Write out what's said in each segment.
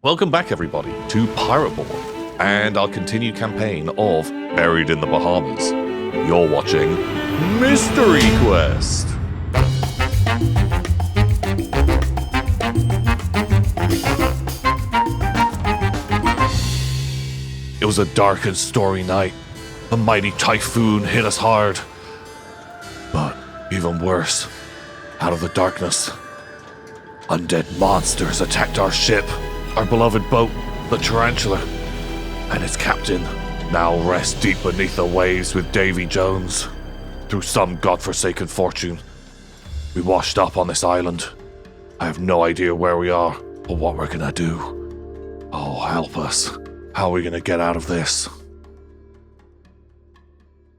Welcome back, everybody, to Pirate Borg and our continued campaign of Buried in the Bahamas. You're watching Mystery Quest. It was a dark and stormy night. A mighty typhoon hit us hard. But even worse, out of the darkness, undead monsters attacked our ship. Our beloved boat, the Tarantula, and its captain now rests deep beneath the waves with Davy Jones. Through some godforsaken fortune, we washed up on this island. I have no idea where we are or what we're gonna do. Oh, help us. How are we gonna get out of this?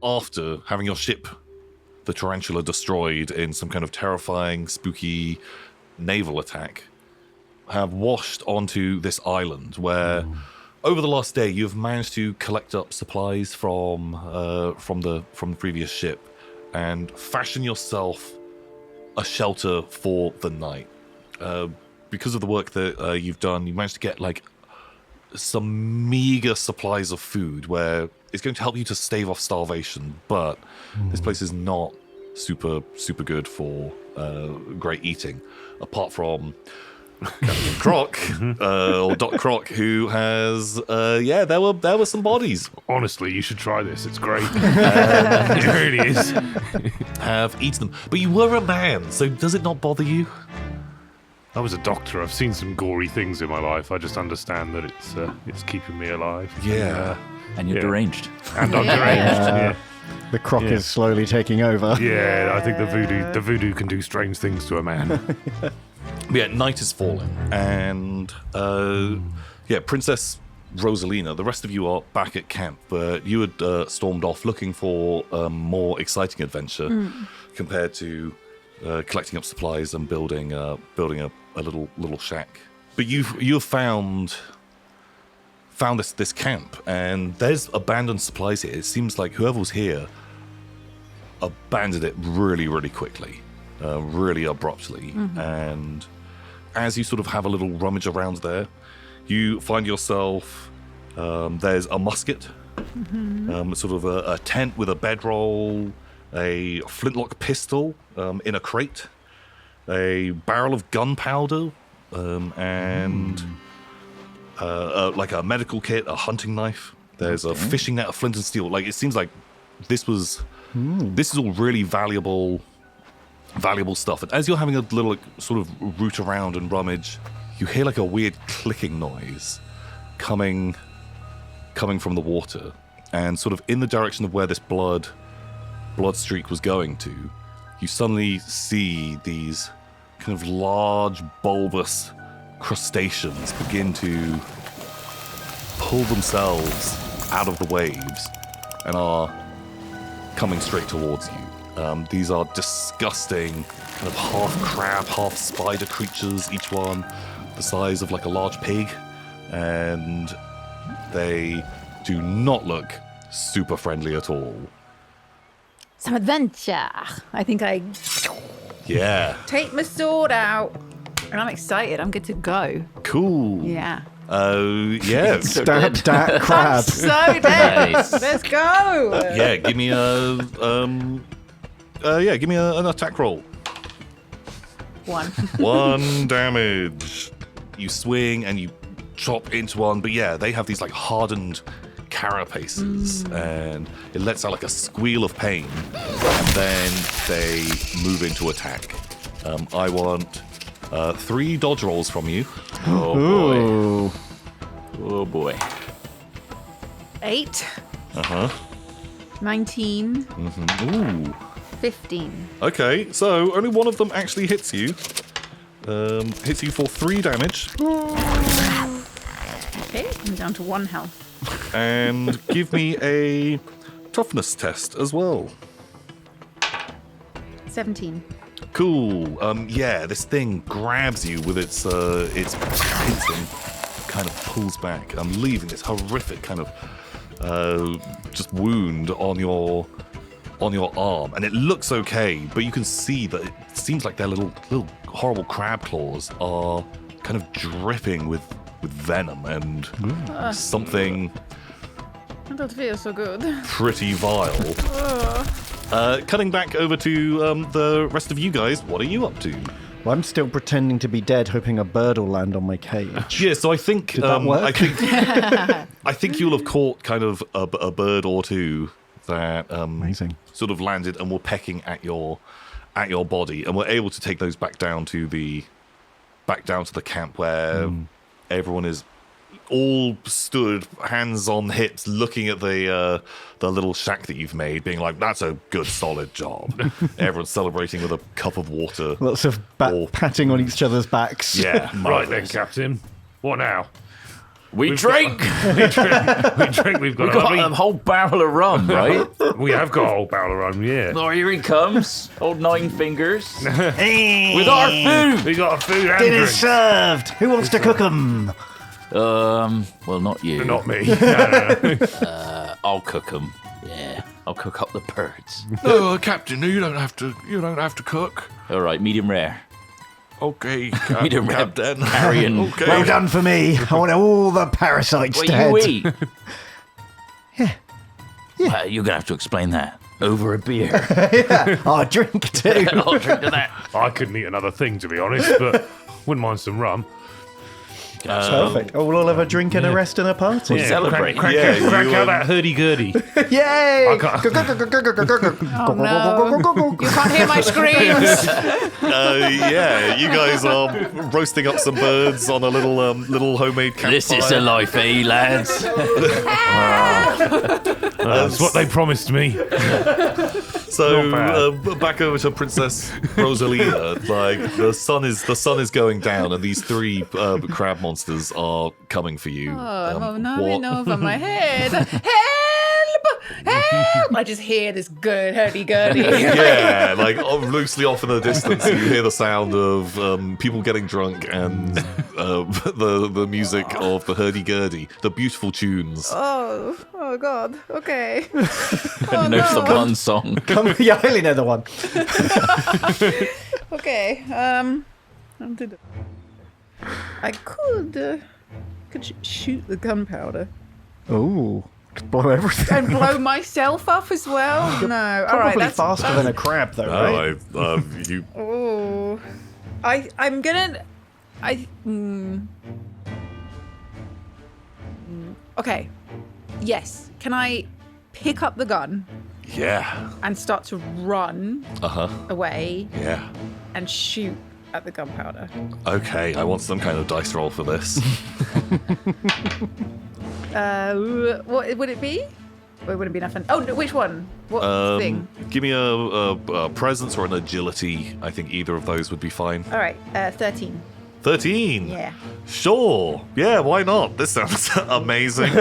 After having your ship, the Tarantula, destroyed in some kind of terrifying, spooky naval attack, have washed onto this island where over the last day you've managed to collect up supplies from the previous ship and fashion yourself a shelter for the night. Because of the work that you've done, you managed to get like some meager supplies of food where it's going to help you to stave off starvation, but this place is not super good for great eating, apart from Captain Croc, or Doc Croc, who has, there were some bodies. Honestly, you should try this. It's great. It really is. Have eaten them. But you were a man, so does it not bother you? I was a doctor. I've seen some gory things in my life. I just understand that it's keeping me alive. Yeah. And you're deranged. And I'm deranged, yeah. The croc is slowly taking over. Yeah, I think the voodoo can do strange things to a man. Yeah, night is falling, and Princess Rosalina, the rest of you are back at camp, but you had stormed off looking for a more exciting adventure compared to collecting up supplies and building a little shack. But you've found this camp, and there's abandoned supplies here. It seems like whoever was here abandoned it really quickly, really abruptly, and as you sort of have a little rummage around there, you find yourself, there's a musket, sort of a tent with a bedroll, a flintlock pistol in a crate, a barrel of gunpowder, and like a medical kit, a hunting knife. There's a fishing net, a flint and steel. Like, it seems like this is all really valuable stuff. And as you're having a little sort of root around and rummage, you hear like a weird clicking noise coming from the water, and sort of in the direction of where this blood streak was going to, you suddenly see these kind of large bulbous crustaceans begin to pull themselves out of the waves and are coming straight towards you. These are disgusting, kind of half crab, half spider creatures, each one the size of like a large pig, and they do not look super friendly at all. Some adventure. I think I take my sword out, and I'm excited. I'm good to go. Cool. Yeah. Yeah. Stab that crab. I'm so dead. Nice. Let's go. Yeah, give me an attack roll. 1. 1 damage. You swing and you chop into one, but yeah, they have these like hardened carapaces, and it lets out like a squeal of pain, and then they move into attack. I want 3 dodge rolls from you. Oh boy. 8. 19. Ooh. 15. Okay, so only one of them actually hits you. Hits you for 3 damage. Okay, I'm down to 1 health. And give me a toughness test as well. 17. Cool. This thing grabs you with its pincer and kind of pulls back, leaving this horrific kind of just wound on your arm, and it looks okay, but you can see that it seems like their little horrible crab claws are kind of dripping with venom and something I don't feel so good. pretty vile. Cutting back over to the rest of you guys, what are you up to? Well, I'm still pretending to be dead, hoping a bird will land on my cage. Yeah, so I think Did that work? I think you'll have caught kind of a bird or two that Amazing. sort of landed and were pecking at your body, and were able to take those back down to the camp where everyone is all stood, hands on hips, looking at the little shack that you've made, being like, "That's a good, solid job." Everyone's celebrating with a cup of water. Lots of patting on each other's backs. Yeah, Right then, Captain. What now? We drink! We drink. We've got, We got a whole barrel of rum, right? We have got a whole barrel of rum, yeah. Oh, here he comes. Old 9 fingers. With our food! We got our food and Dinner's drinks. served. Who wants to cook them? Well, not you. Not me. No. I'll cook them. Yeah, I'll cook up the birds. No, Captain, you don't have to cook. All right, medium rare. Okay, Medium rare. Captain. Carrion. Okay. Well done for me. I want all the parasites What dead. you eat? Yeah. Well, you're going to have to explain that. Over a beer. I'll drink too. I'll drink to that. I couldn't eat another thing, to be honest, but wouldn't mind some rum. Perfect. Oh, we'll all have a drink and a rest and a party. Yeah. Celebrate. Crack Yeah, out you, that hurdy-gurdy. Yay! I can't- Oh no! You can't hear my screams. Yeah, you guys are roasting up some birds on a little homemade campfire. This is a life, eh, lads? That's what they promised me. So Not back over to Princess Rosalina. Like the sun is going down, and these 3 crab monsters are coming for you. Oh, I'm what- over my head. Help! Help! I just hear this good hurdy-gurdy. Yeah, like loosely off in the distance, you hear the sound of people getting drunk and the music of the hurdy-gurdy, the beautiful tunes. Oh God. Okay. And there's the one song. Yeah, I only know the one. Okay. I could shoot the gunpowder Ooh, blow everything. and blow myself up as well. No, all right. Probably That's faster than a crab, though, right? You Oh, I'm gonna. Okay. Yes. Can I pick up the gun yeah. and start to run away Yeah. and shoot at the gunpowder? Okay, I want some kind of dice roll for this. What would it be? Well, it wouldn't be enough. Oh, no, which one? What thing? Give me a presence or an agility. I think either of those would be fine. All right, 13. 13. Yeah. Sure. Yeah, why not? This sounds amazing.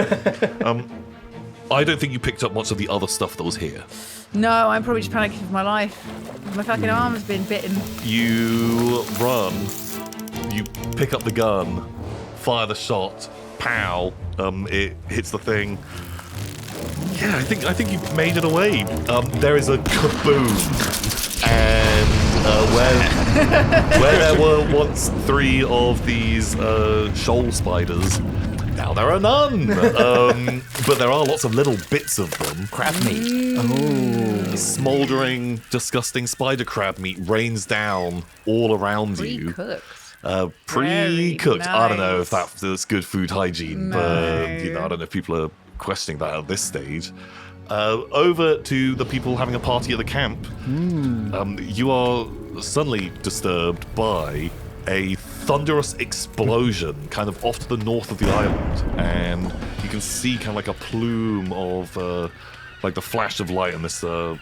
I don't think you picked up much of the other stuff that was here. No, I'm probably just panicking for my life. My fucking arm has been bitten. You run, you pick up the gun, fire the shot, pow, it hits the thing. Yeah, I think you've made it away. There is a kaboom, and where there were once 3 of these shoal spiders, now there are none. But there are lots of little bits of them. Crab meat. Smouldering, disgusting spider crab meat rains down all around you. Pre-cooked. Pre-cooked. I don't know if nice. that's good food hygiene, but I don't know if people are questioning that at this stage. Over to the people having a party at the camp. You are suddenly disturbed by a thunderous explosion kind of off to the north of the island, and you can see kind of like a plume of like the flash of light and this a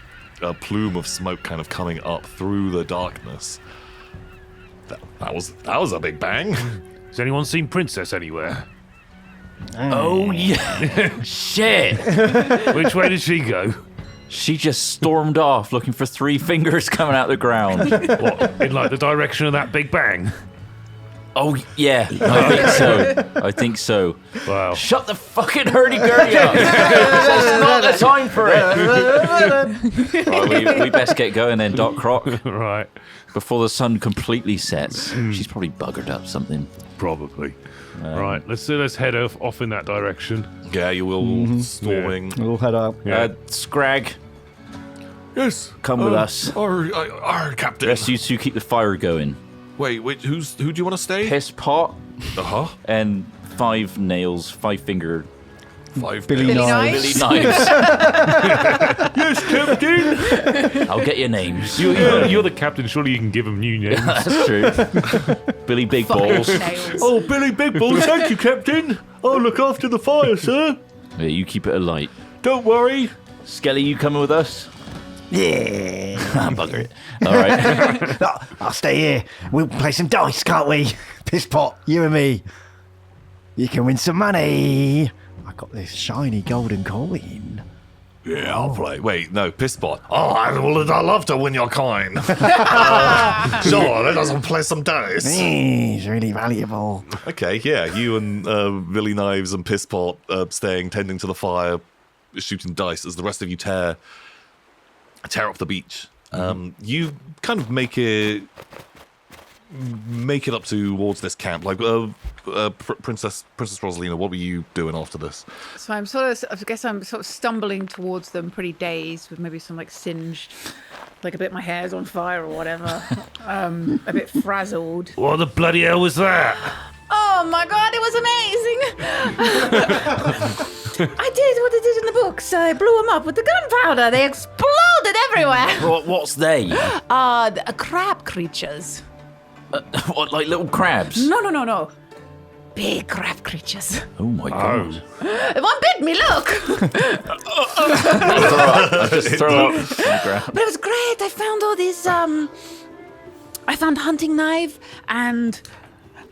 plume of smoke kind of coming up through the darkness. That was a big bang. Has anyone seen Princess anywhere? Oh, yeah. Shit. Which way did she go? She just stormed off looking for 3 fingers coming out the ground. What, in like the direction of that big bang? Oh, yeah. I think so. Wow. Shut the fucking hurdy-gurdy up. That's not the time for it. Right, we best get going then, Doc Croc. Right. Before the sun completely sets. She's probably buggered up something. Probably. Right. Let's head off in that direction. Yeah, you will storming. We'll head up. Yeah. Scrag, Yes, come with us. Our captain. Rest you two keep the fire going. Wait, who do you want to stay? Piss pot And 5 nails, 5-finger 5 Billy nails. Knives. Billy Billy knives. Yes, captain. I'll get your names. You're the captain. Surely you can give them new names. That's true. Billy Big Balls. nails. Oh, Billy Big Balls, thank you, captain. I'll look after the fire, sir. Yeah, you keep it alight. Don't worry. Skelly, you coming with us? Yeah. Bugger it. All right. No, I'll stay here. We'll play some dice, can't we? Piss pot, you and me. You can win some money. I got this shiny golden coin. Yeah, I'll play. Wait, no, Pisspot. Oh, I'd love to win your coin. Sure, let us play some dice. It's really valuable. Okay, yeah, you and Billy Knives and Pisspot staying, tending to the fire, shooting dice as the rest of you tear off the beach. You kind of make it up towards this camp. Like, Princess Rosalina, what were you doing after this? So I guess I'm sort of stumbling towards them, pretty dazed, with maybe some like singed, like a bit my hair's on fire or whatever, a bit frazzled. What the bloody hell was that? Oh my god, it was amazing! I did what I did in the books. I blew them up with the gunpowder. They exploded everywhere. What's they? Crab creatures. What, like little crabs? No. Big crab creatures. Oh my god. One bit me, look. I just throw up on the ground. But it was great. I found all these. I found hunting knife and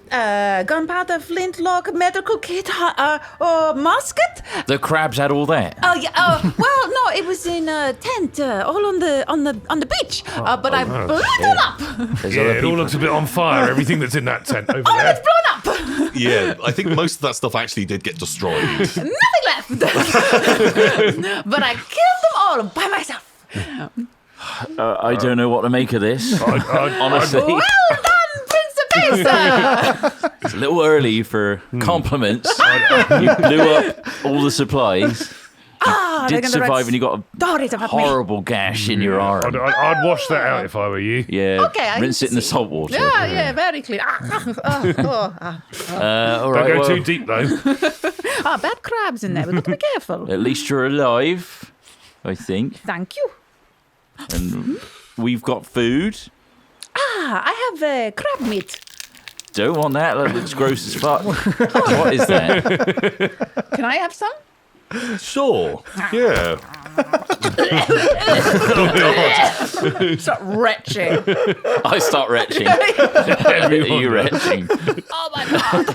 gunpowder, flintlock, medical kit, musket. The crabs had all that. Oh yeah. Well, no, it was in a tent, all on the beach. But I blew it all up. There's Yeah, other it all people. looks a bit on fire. Everything that's in that tent over Oh, there. it's blown up. Yeah, I think most of that stuff actually did get destroyed. Nothing left. But I killed them all by myself. I don't know what to make of this. Honestly, Well done, Principessa. it's a little early for compliments. You blew up all the supplies. They're Did gonna survive, and you got a stories about me. horrible gash in your arm. I'd wash that out if I were you. Yeah, Okay, I rinse it in the see. salt water. Yeah, very clean. All Don't right, go well, too deep though. Bad crabs in there. We've got to be careful. at least you're alive, I think. Thank you. And we've got food. I have crab meat. Don't want that. That looks gross as fuck. What is that? Can I have some? Sure. Yeah. Start retching. I start retching. Are you retching? Oh my god.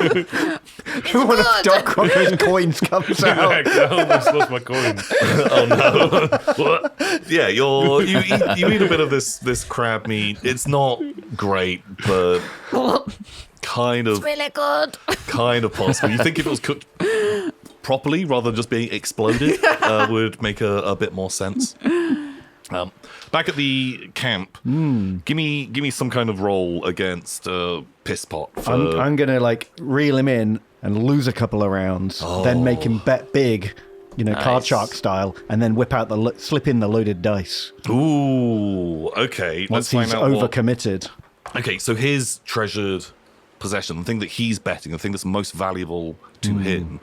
One of Doc Crocker's coins comes out. I almost lost my coin. Yeah, you eat a bit of this crab meat. It's not great, but kind of Really good. possible. You think if it was cooked properly rather than just being exploded would make a bit more sense. Back at the camp, give me some kind of roll against Pisspot. I'm gonna like reel him in and lose a couple of rounds, then make him bet big, card shark style, and then whip out slip in the loaded dice Ooh, okay. once Let's he's find out overcommitted. Okay, so his treasured possession, the thing that he's betting, the thing that's most valuable to him,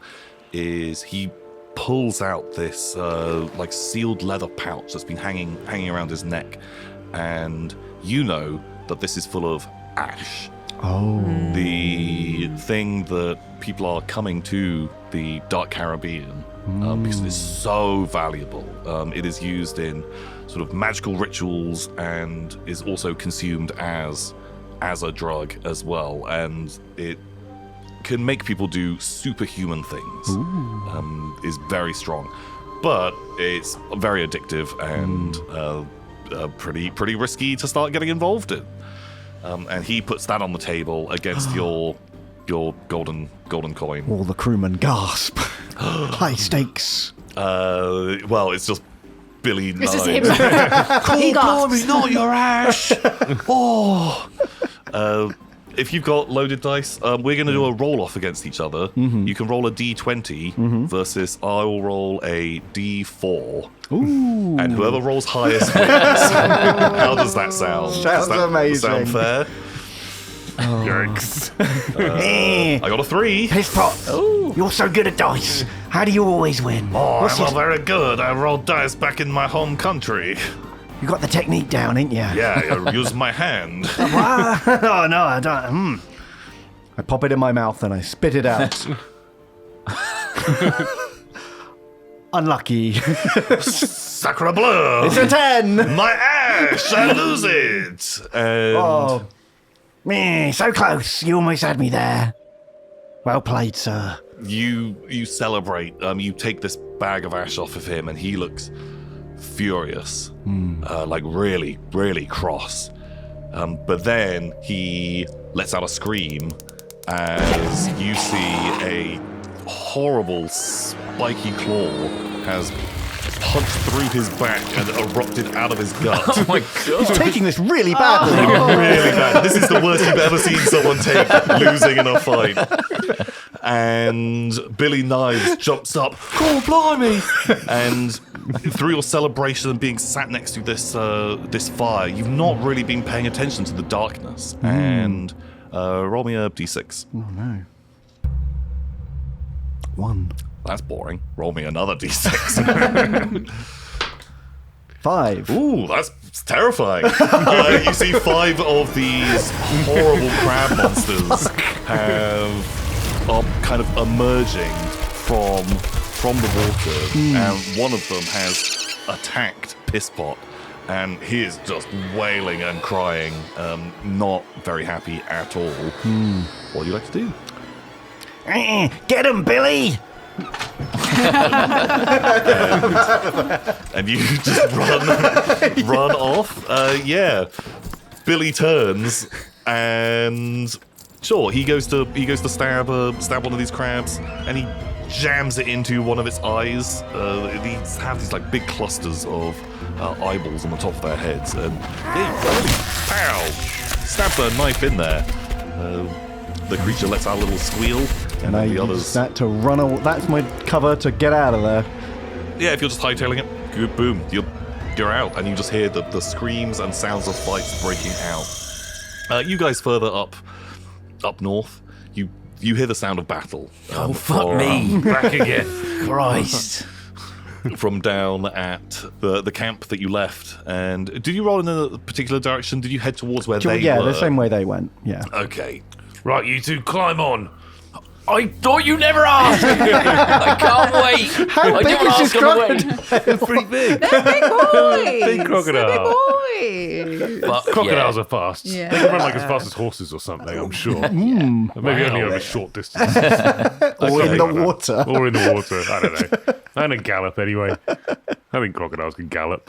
is he pulls out this like sealed leather pouch that's been hanging around his neck, and you know that this is full of ash. Oh, The thing that people are coming to the Dark Caribbean because it is so valuable. It is used in sort of magical rituals and is also consumed as a drug as well, and it can make people do superhuman things. Is very strong, but it's very addictive and pretty risky to start getting involved in. And he puts that on the table against your golden coin. All the crewmen gasp. High stakes. Well, it's just Billy This is Knives. him. He gasps. Not your ash. If you've got loaded dice, we're going to do a roll off against each other. You can roll a d20 versus I will roll a d4. Ooh. And whoever rolls highest wins. How does that sound? Sounds does that amazing. Sound fair? Yikes. I got a 3. Piss pot. You're so good at dice. How do you always win? Oh, What's I'm not your- very good. I rolled dice back in my home country. You got the technique down, ain't you? Yeah, I used my hand. Oh, no, I don't. I pop it in my mouth and I spit it out. Unlucky. Sacre bleu! It's a 10. My ash! I lose it! And Oh. Meh, so close. You almost had me there. Well played, sir. you celebrate. You take this bag of ash off of him, and he looks furious, like really, really cross. But then he lets out a scream as you see a horrible spiky claw has punched through his back and erupted out of his gut. Oh my god. He's taking this really badly. Really bad. This is the worst you've ever seen someone take losing in a fight. And Billy Knives jumps up. Oh, blimey! And through your celebration and being sat next to this fire, you've not really been paying attention to the darkness. And roll me a d6. Oh, no. 1. That's boring. Roll me another d6. 5. Ooh, that's terrifying. You see 5 of these horrible crab monsters are kind of emerging from the water, and one of them has attacked Pisspot, and he is just wailing and crying, not very happy at all. What do you like to do? Get him, Billy! And you just run off. Yeah, Billy turns and sure he goes to stab one of these crabs, and he jams it into one of its eyes. These have these like big clusters of eyeballs on the top of their heads, and pow, stabs a knife in there. The creature lets out a little squeal, And I the use others. that to run away. That's my cover to get out of there. Yeah, if you're just hightailing it, good, boom, you're out, and you just hear the screams and sounds of fights breaking out. You guys further up north, you hear the sound of battle. Oh, fuck me. Back again. Christ. From down at the camp that you left. And did you roll in a particular direction? Did you head towards where they Yeah, were? the same way they went. Yeah. Okay. Right, you two, climb on. I thought you never asked. I can't wait. How I big don't is ask this on the way. They're pretty big. Big boys. Big crocodile. Big boys. But, Crocodiles are fast. Yeah. They can run like as fast as horses or something, I'm sure. Maybe only over short distances. Or in the water. Or in the water. I don't know. I don't gallop anyway. I think crocodiles can gallop.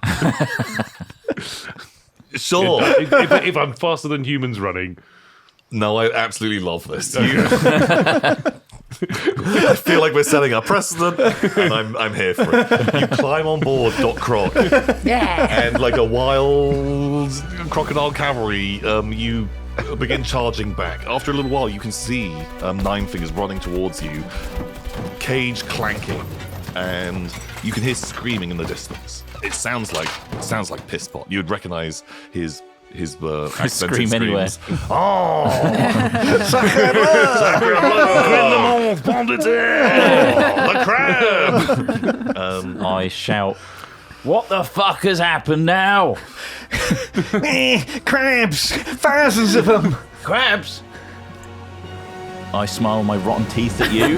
Sure. if I'm faster than humans running. No, I absolutely love this. I feel like we're setting a precedent, and I'm here for it. You climb on board Doc Croc, Yeah. and like a wild crocodile cavalry, you begin charging back. After a little while, you can see Nine Fingers running towards you, cage clanking, and you can hear screaming in the distance. It sounds like Pisspot. You would recognize his accented scream anywhere. screams. Oh, the crab! I shout, what the fuck has happened now? Crabs! Thousands of them! Crabs? I smile my rotten teeth at you.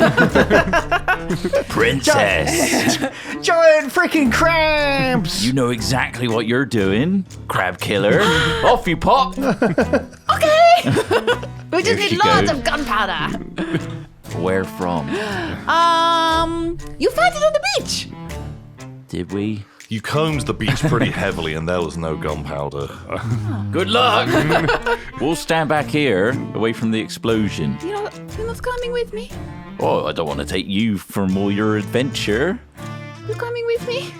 Princess, Giant freaking crabs! you know exactly what you're doing, crab killer. Off you pop. Okay. We just Here she need lots goes. of gunpowder. Where from? You find it on the beach. Did we? You combed the beach pretty heavily, and there was no gunpowder. Good luck. We'll stand back here, away from the explosion. You're not coming with me? Oh, I don't want to take you from all your adventure. You're coming with me?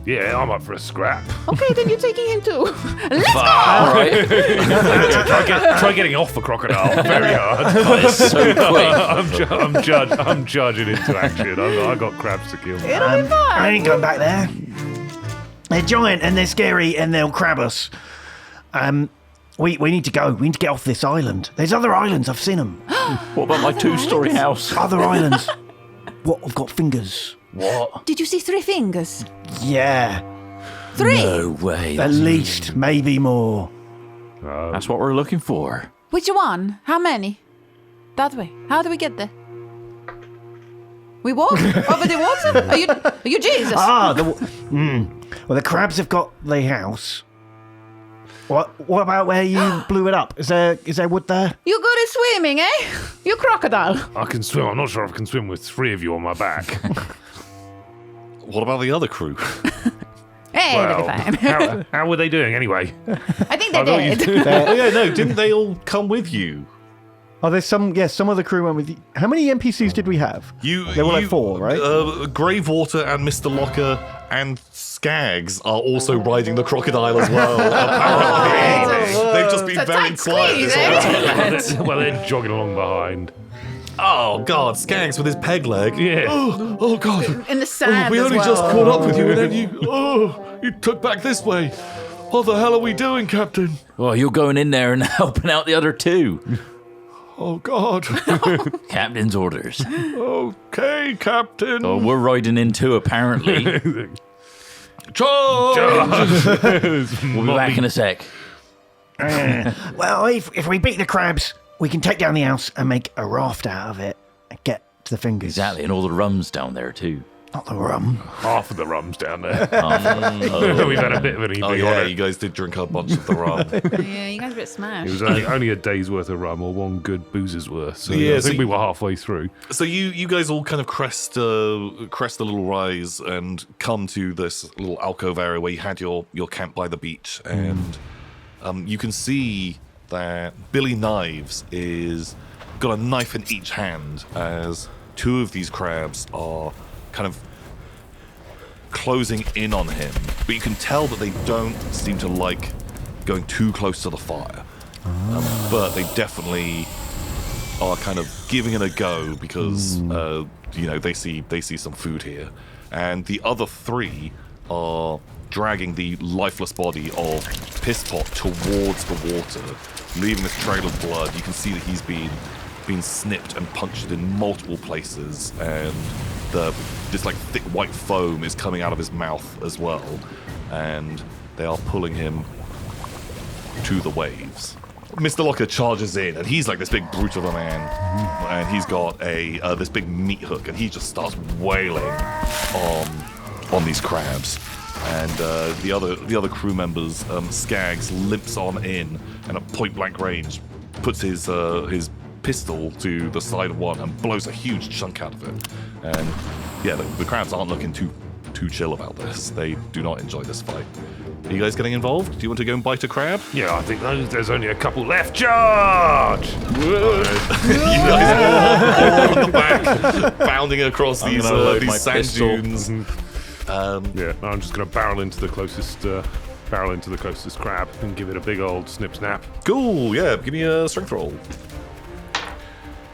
Yeah, I'm up for a scrap. Okay, then you're taking him too. Let's go! All right. Try getting off a crocodile. Very hard. Oh, it's so quick. I'm charging into action. I got crabs to kill. It'll be fun. I ain't going back there. They're giant and they're scary and they'll crab us. We need to go. We need to get off this island. There's other islands. I've seen them. What about my 2-story house? Other islands. What? I've got fingers. What? Did you see 3 fingers? Yeah. 3? No way. At least, maybe more. That's what we're looking for. Which one? How many? That way. How do we get there? We walk over the water? Are you Jesus? Well, the crabs have got the house. What about where you blew it up? Is there wood there? You good at swimming, eh? You crocodile. I can swim. I'm not sure if I can swim with 3 of you on my back. What about the other crew? Hey, it'll be fine. how were they doing anyway? I think they're thought you- dead. Oh yeah, no, didn't they all come with you? Oh, there's some. Yes, some of the crew went with you. How many NPCs did we have? There were like 4, right? Gravewater and Mr. Locker and Skaggs are also riding the crocodile as well. Apparently. They've just been It's a very tight quiet squeeze, this whole time. Well, they're jogging along behind. Oh God, Skaggs with his peg leg. Yeah. Oh God. In the sand We as only well. just caught up with you, and then you took back this way. What the hell are we doing, Captain? Well, you're going in there and helping out the other 2. Oh God. Captain's orders. Okay, Captain. Oh, we're riding in too, apparently. Charge! We'll be back in a sec. Well, if we beat the crabs, we can take down the house and make a raft out of it and get to the fingers. Exactly, and all the rum's down there too. Not the rum. Half of the rum's down there. Oh. We've had a bit of an evening Oh on yeah, it. you guys did drink a bunch of the rum. Yeah, you guys are a bit It smashed. was only a day's worth of rum or 1 good boozer's worth. So Yeah, I so think we were halfway through. So you guys all kind of crest a little rise and come to this little alcove area where you had your camp by the beach, and you can see that Billy Knives is got a knife in each hand as 2 of these crabs are kind of closing in on him, but you can tell that they don't seem to like going too close to the fire. But they definitely are kind of giving it a go because they see some food here, and the other 3 are dragging the lifeless body of Pisspot towards the water, leaving this trail of blood. You can see that he's been snipped and punctured in multiple places, and this like thick white foam is coming out of his mouth as well, and they are pulling him to the waves. Mr. Locker charges in, and he's like this big brute of a man, and he's got this big meat hook, and he just starts wailing on these crabs. And the other crew members, Skaggs limps on in, and at point blank range puts his pistol to the side of one and blows a huge chunk out of it. And yeah, the crabs aren't looking too chill about this. They do not enjoy this fight. Are you guys getting involved? Do you want to go and bite a crab? Yeah, I think there's only a couple left. Charge! You guys all on the back, bounding across I'm these gonna load my sand pistol. dunes. Yeah, I'm just going to barrel into the closest crab and give it a big old snip snap. Cool, yeah, give me a strength roll.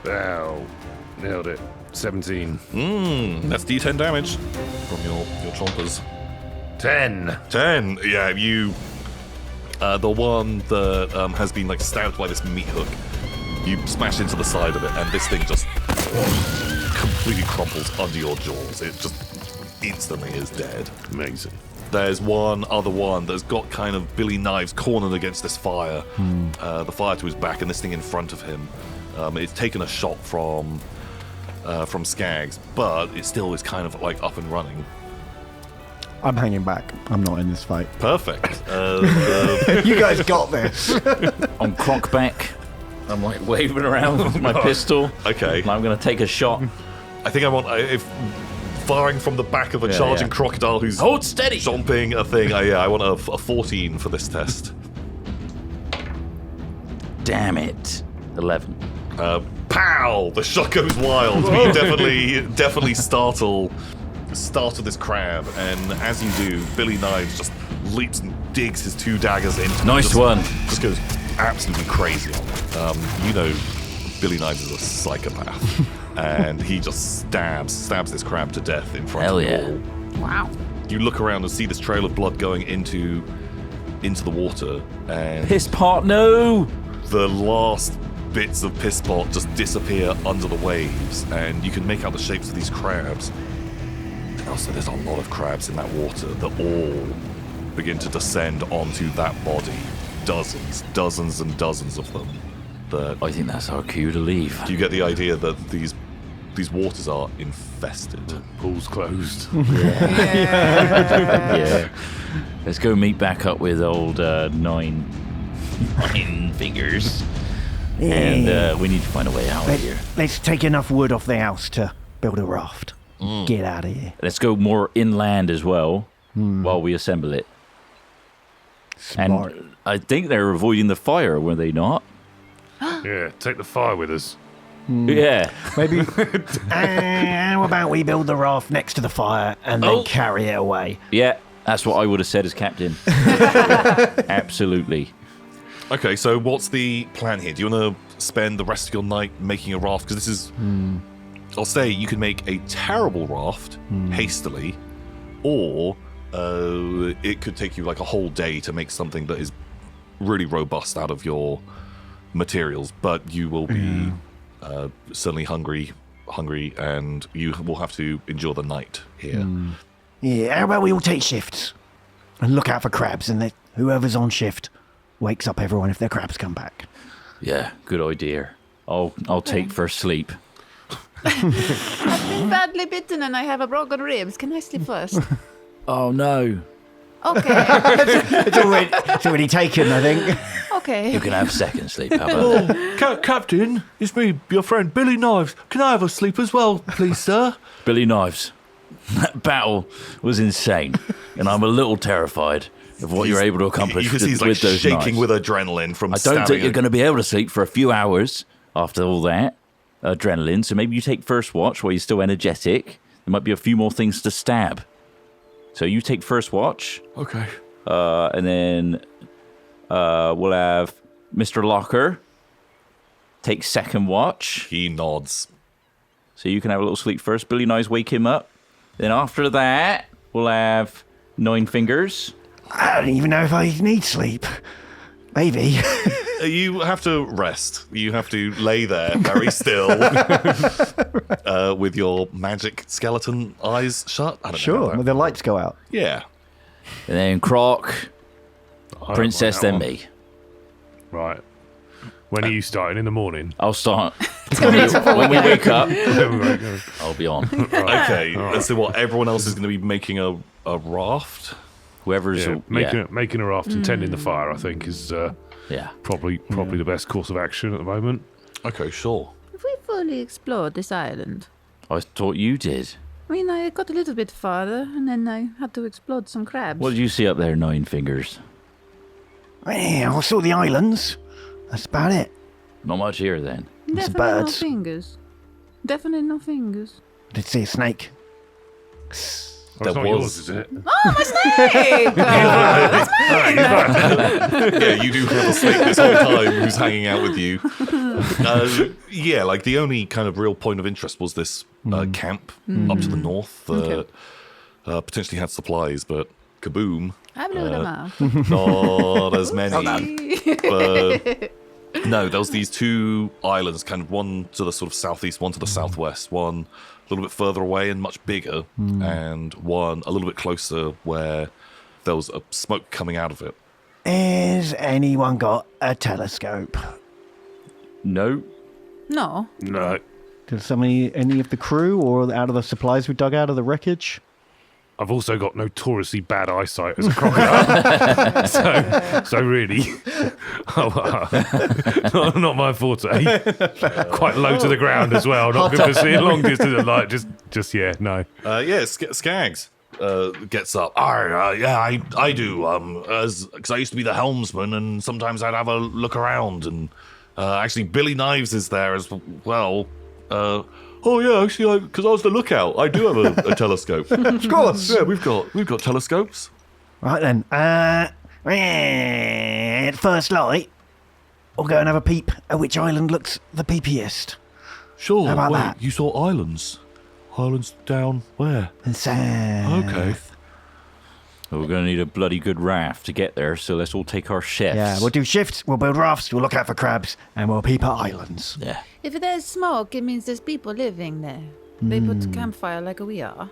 Ow, nailed it. 17. That's D10 damage from your chompers. 10. 10. Yeah, you. The one that has been like stabbed by this meat hook. You smash into the side of it, and this thing just completely crumples under your jaws. It just instantly is dead. Amazing. There's one other one that's got kind of Billy Knives cornered against this fire. The fire to his back, and this thing in front of him. It's taken a shot from Skaggs, but it still is kind of like up and running. I'm hanging back. I'm not in this fight. Perfect. You guys got this. On Crockback, I'm like waving around with my pistol. Okay. And I'm going to take a shot. I think I want if firing from the back of a charging crocodile who's Hold steady. stomping a thing. I want a 14 for this test. Damn it. 11. Pow! The shot goes wild. You definitely startle this crab, and as you do, Billy Knives just leaps and digs his 2 daggers into it. Nice one. Just goes absolutely crazy on it. You know, Billy Knives is a psychopath, and he just stabs this crab to death in front Hell of you yeah. all. Wow. You look around and see this trail of blood going into the water, and Piss pot, no. the last bits of piss pot just disappear under the waves, and you can make out the shapes of these crabs. And also, there's a lot of crabs in that water that all begin to descend onto that body. Dozens and dozens of them. That I think that's our cue to leave. you get the idea that these waters are infested. Pool's closed. Yeah. Let's go meet back up with old nine fingers. And we need to find a way out of here. Let's take enough wood off the house to build a raft. Get out of here. Let's go more inland as well while we assemble it. Smart. And I think they're avoiding the fire, were they not? Yeah, take the fire with us. Yeah. Maybe. How about we build the raft next to the fire and then carry it away? Yeah, that's what I would have said as captain. Absolutely. Okay, so what's the plan here? Do you want to spend the rest of your night making a raft? Because this is... I'll say you can make a terrible raft hastily, or it could take you like a whole day to make something that is really robust out of your materials, but you will be certainly hungry, and you will have to endure the night here. Yeah, how about we all take shifts and look out for crabs, and whoever's on shift wakes up everyone if their crabs come back. Yeah, good idea. I'll take first sleep. I've been badly bitten and I have a broken ribs. Can I sleep first? Oh no. Okay. It's already taken, I think. Okay. You can have second sleep. How about that? Captain, it's me, your friend Billy Knives. Can I have a sleep as well, please, sir? Billy Knives. That battle was insane, and I'm a little terrified of what you're able to accomplish You can see he's like with those shaking knives. with adrenaline from I don't think stabbing you're it. going to be able to sleep for a few hours after all that adrenaline. So maybe you take first watch while you're still energetic. There might be a few more things to stab. So you take first watch, Okay. and then we'll have Mr. Locker take second watch. He nods. So you can have a little sleep first. Billy Knives, wake him up. Then after that, we'll have Nine Fingers. I don't even know if I need sleep. Maybe. You have to rest. You have to lay there very still with your magic skeleton eyes shut. I don't know. Sure, how when that- the lights go out. Yeah. And then Croc, I don't Princess, mind then that me. one. Right. When are you starting? In the morning? I'll start. when we wake up, I'll be on. Okay. So what? Everyone else is going to be making a raft. Whoever's Yeah, making a raft and tending the fire, I think, is yeah. probably the best course of action at the moment. Okay, sure. Have we fully explored this island? I thought you did. I mean, I got a little bit farther and then I had to explode some crabs. What did you see up there, Nine Fingers? Yeah, I saw the islands. That's about it. Not much here then. Definitely birds. no fingers. Definitely no fingers. I did see a snake. Oh, it's There not was- yours, is it? Oh, my snake! Yeah, you do have a snake this whole time who's hanging out with you. Yeah, like the only kind of real point of interest was this camp up to the north that potentially had supplies, but kaboom. I blew them out. Not as many. But no, there was these two islands, kind of one to the sort of southeast, one to the southwest, one a little bit further away and much bigger, and one a little bit closer where there was a smoke coming out of it. Has anyone got a telescope? No. No. No. Did any of the crew or out of the supplies we dug out of the wreckage? I've also got notoriously bad eyesight as a crocodile. so really, not my forte. Quite low to the ground as well. Not good to see a long distance of light. Just no. Skags gets up. I do. Because I used to be the helmsman, and sometimes I'd have a look around. And actually, Billy Knives is there as well. Oh yeah, actually, because I was the lookout. I do have a telescope. Of course. Yeah, we've got telescopes. Right then. At first light, we'll go and have a peep at which island looks the peepiest. Sure. How about wait, that? you saw islands? Islands down where? And south. Okay. Well, we're going to need a bloody good raft to get there, so let's all take our shifts. Yeah, we'll do shifts, we'll build rafts, we'll look out for crabs, and we'll peep at islands. Yeah. If there's smoke, it means there's people living there. They put campfire like we are.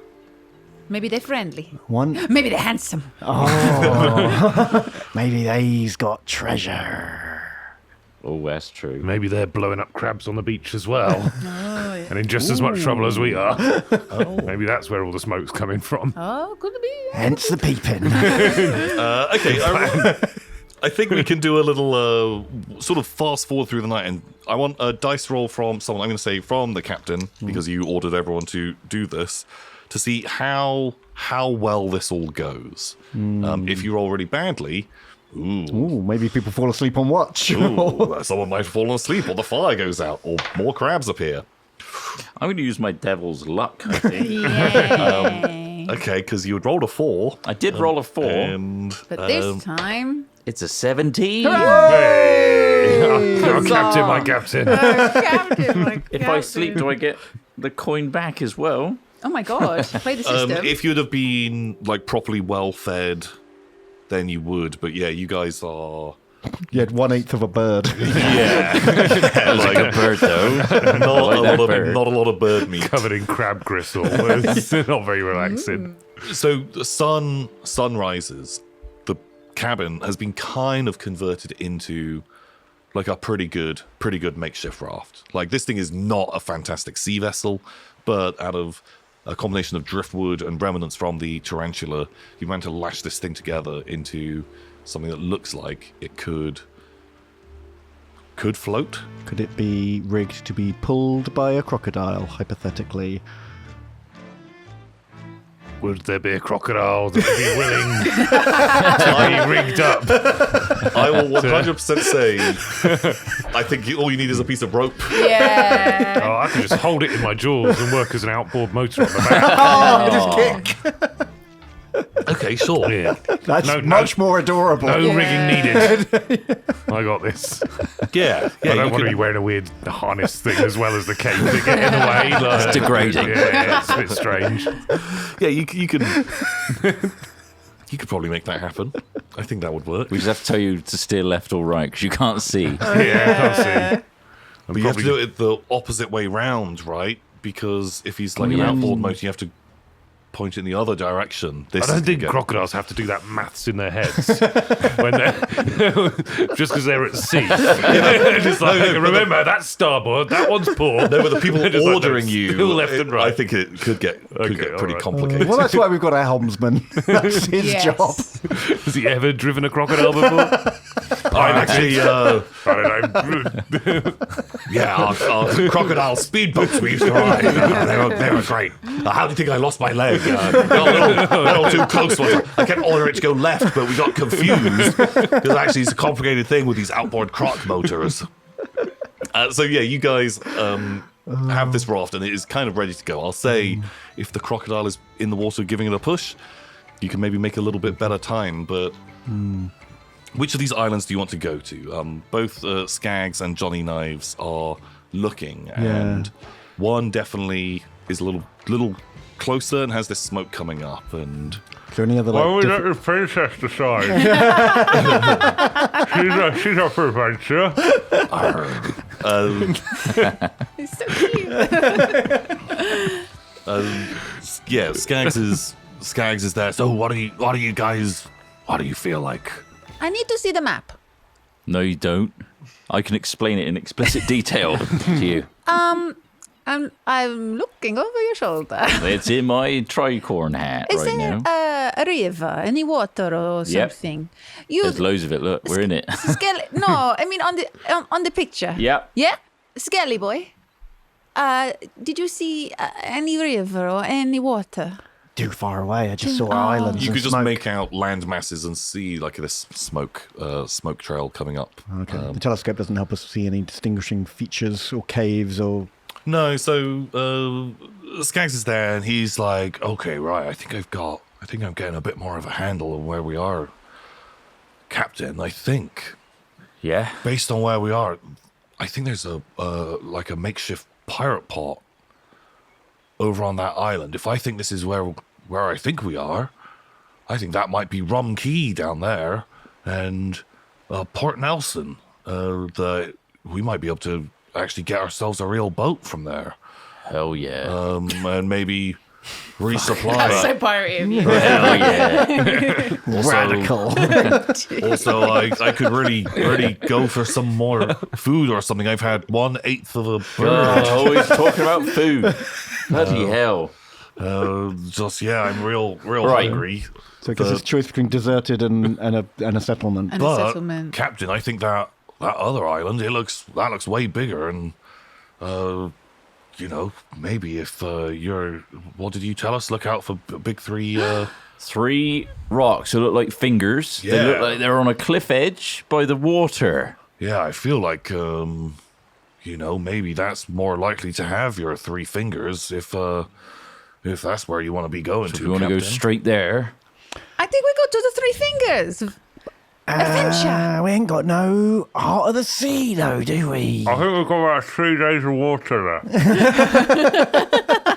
Maybe they're friendly. One. Maybe they're handsome. Oh. Maybe they's got treasure. Oh, that's true. Maybe they're blowing up crabs on the beach as well. And in just as much trouble as we are. Maybe that's where all the smoke's coming from. Oh, could be. Hence the peeping. Okay. I think we can do a little sort of fast forward through the night, and I want a dice roll from someone. I'm going to say from the captain, because you ordered everyone to do this, to see how well this all goes. If you roll really badly, Ooh, maybe people fall asleep on watch. someone might have fallen asleep, or the fire goes out, or more crabs appear. I'm going to use my devil's luck, I think. Yay. Okay, because you had rolled a 4. I did roll a 4. And But this time, It's a 17. Our captain, my captain. If I sleep, do I get the coin back as well? Oh my god, play the system. if you'd have been like properly well fed, then you would. But yeah, you guys are. You had 1/8 of a bird. Yeah, Like a bird, though. not a lot of bird meat. Covered in crab gristle. It's not very relaxing. So the sun rises. The cabin has been kind of converted into like a pretty good makeshift raft. Like this thing is not a fantastic sea vessel, but out of a combination of driftwood and remnants from the Tarantula, you managed to lash this thing together into something that looks like it could float. Could it be rigged to be pulled by a crocodile, hypothetically? Would there be a crocodile that would be willing to be rigged up? I will 100% say I think all you need is a piece of rope. Yeah. Oh, I can just hold it in my jaws and work as an outboard motor on the back. Just kick. Okay, sure. Yeah. That's No, much more adorable. No rigging needed. I got this. Yeah, I don't want to be wearing a weird harness thing as well as the cape to get in the way. Like, It's degrading. Yeah, it's a bit strange. Yeah, you can. You could probably make that happen. I think that would work. We just have to tell you to steer left or right because you can't see. Yeah, I can't see. But you have to do it the opposite way round, right? Because if he's like an outboard motor, you have to point it in the other direction. I don't think crocodiles have to do that maths in their heads when they're just because they're at sea. Just like, remember that's starboard, that one's port. No, but the people Just like, ordering no, you still left and right. I think it could get pretty alright. complicated. Well, that's why we've got a helmsman. That's his Yes. job. Has he ever driven a crocodile before? I'm actually, I don't know. yeah, our crocodile speedboats we used to ride. They were great. How do you think I lost my leg? A little too close. I kept ordering it to go left, but we got confused because actually it's a complicated thing with these outboard croc motors. So yeah, you guys have this raft and it is kind of ready to go. I'll say if the crocodile is in the water giving it a push, you can maybe make a little bit better time, but which of these islands do you want to go to? Both Skags and Johnny Knives are looking, and one definitely is a little closer and has this smoke coming up. And Is there any other Why like? would let the princess decide? she's up for adventure. It's so cute. yeah, Skags is there. So what do you feel like? I need to see the map. No, you don't. I can explain it in explicit detail to you. I'm looking over your shoulder. It's in my tricorn hat Is right there now. a river, any water or Yep. something? There's loads of it. Look, we're in it. No, I mean on the picture. Yep. Yeah, Skelly boy. Did you see any river or any water? Too far away. I just saw islands You and could just smoke. make out land masses and see like this smoke trail coming up. Okay. The telescope doesn't help us see any distinguishing features or caves or... No, so Skaggs is there and he's like, okay, right, I think I'm getting a bit more of a handle on where we are, Captain. I think, Yeah. based on where we are, I think there's a makeshift pirate port over on that island. If I think this is where I think we are, I think that might be Rum Key down there and Port Nelson. That we might be able to actually get ourselves a real boat from there. Hell yeah. And maybe resupply. pirate of you. Hell yeah. Radical. Also, I could really go for some more food or something. I've had 1/8 of a bird. Always talking about food. Bloody hell. I'm real Right. hungry. So it gives us choice between deserted and a settlement. And a But settlement. Captain, I think that other island that looks way bigger, and maybe if what did you tell us? Look out for big three. 3 rocks that look like fingers. They look Yeah. like they're on a cliff edge by the water. Yeah, I feel like maybe that's more likely to have your 3 fingers if that's where you want to be going So to. we want to go Captain. straight there. I think we go to the Three Fingers. Adventure. We ain't got no heart of the sea, though, do we? I think we've got about 3 days of water there.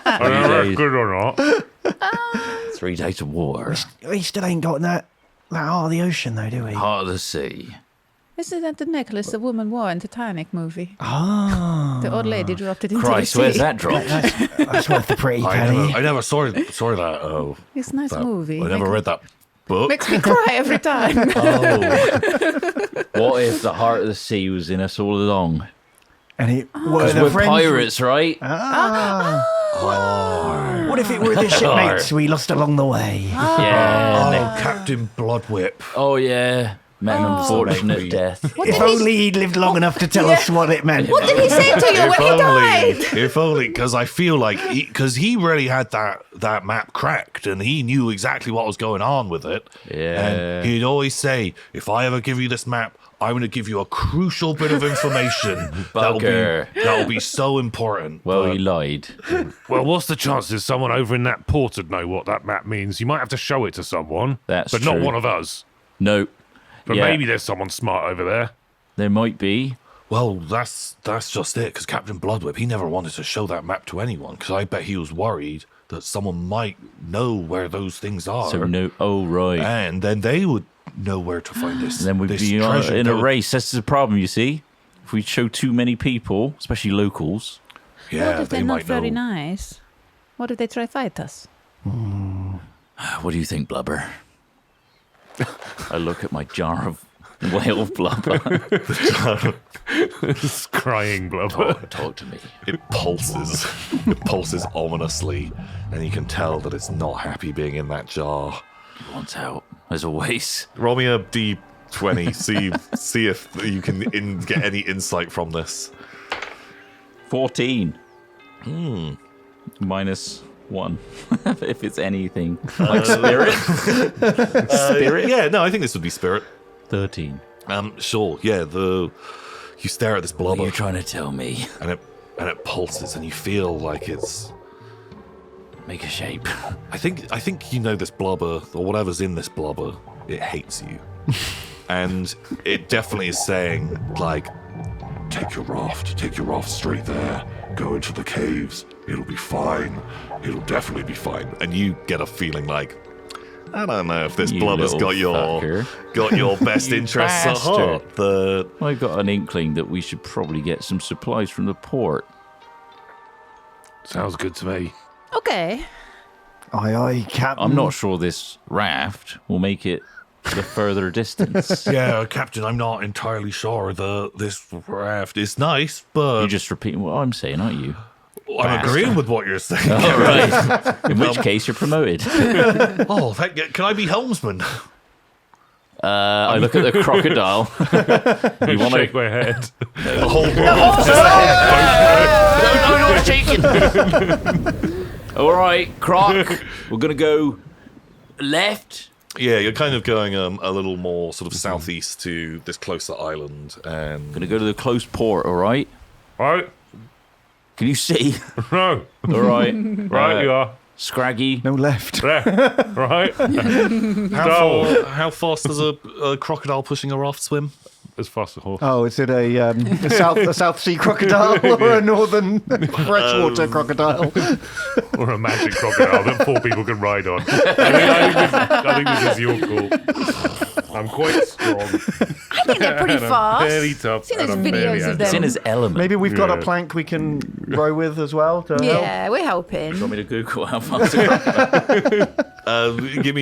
I don't know if that's good or not. 3 days of war. We still ain't got that heart of the ocean, though, do we? Heart of the sea. Isn't that the necklace the woman wore in Titanic movie? Ah, The old lady dropped it into Christ, the sea. where's that dropped? that's worth the pretty penny. I never saw that. Oh, It's a nice that- movie. I never read that book. Makes me cry every time. What if the heart of the sea was in us all along? And it Because were we're the friends. pirates, right? What if it were the shipmates we lost along the way? Yeah. Captain Bloodwhip. Oh, yeah. Met an unfortunate Maybe. death. If only he'd lived long enough to tell us what it meant. What did he say to you when he died? If only, because I feel like he really had that map cracked, and he knew exactly what was going on with it. Yeah. And he'd always say, "If I ever give you this map, I'm going to give you a crucial bit of information Bugger. that'll be so important." Well, But he lied. Well, what's the chances someone over in that port would know what that map means? You might have to show it to someone. That's but not true. one of us. No. But Yeah. maybe there's someone smart over there. There might be. well, that's just it. Because Captain Bloodwhip, he never wanted to show that map to anyone. Because I bet he was worried that someone might know where those things are. So no. Oh, right. And then they would know where to find this. And then we'd this be treasure. in They a would- race. That's the problem, you see. If we show too many people, especially locals, Yeah, What if they they're not might know. very nice? What if they try to fight us? what do you think, Blubber? I look at my jar of whale blubber. It's crying blubber. Talk to me. It pulses. It pulses ominously, and you can tell that it's not happy being in that jar. Wants out, as always. Roll me a d20. See if you can get any insight from this. 14. Minus 1. If it's anything. Like spirit? Spirit? Yeah, no, I think this would be spirit. 13. Sure. Yeah, you stare at this What are blubber, you trying to tell me? and it pulses, and you feel like it's. Make a shape. I think you know this blubber, or whatever's in this blubber, it hates you. And it definitely is saying, like, take your raft straight there, go into the caves, it'll be fine, it'll definitely be fine. And you get a feeling like, I don't know if this You blubber's little got your best You interests at heart. bastard. I've got an inkling that we should probably get some supplies from the port. Sounds good to me. Okay. Aye, aye, Captain. I'm not sure this raft will make it the further distance. Yeah, Captain, I'm not entirely sure this raft is nice, but You're just repeating what I'm saying, aren't you? I'm agreeing with what you're saying. All right. In which case, you're promoted. Oh, can I be helmsman? I look at the crocodile. You want Shake to? my head. The whole No, not shaking. All right, Croc. We're gonna go left. Yeah, you're kind of going a little more sort of southeast to this closer island, and Gonna go to the close port. All right. Right? Can you see? No. All right. Right, you are. Scraggy. No left. There. Right? how fast does a crocodile pushing a raft swim? As fast as a horse. Oh, is it a South Sea crocodile or a northern freshwater crocodile? Or a magic crocodile that 4 people can ride on. I think this is your call. I'm quite strong. I think they're pretty And I'm fast. fairly tough. Seen and those I'm fairly videos of agile. It's in them. his element. Maybe we've got a Yeah. plank we can row with as well to help. Yeah, we're helping. You want me to Google how fast a crocodile? Give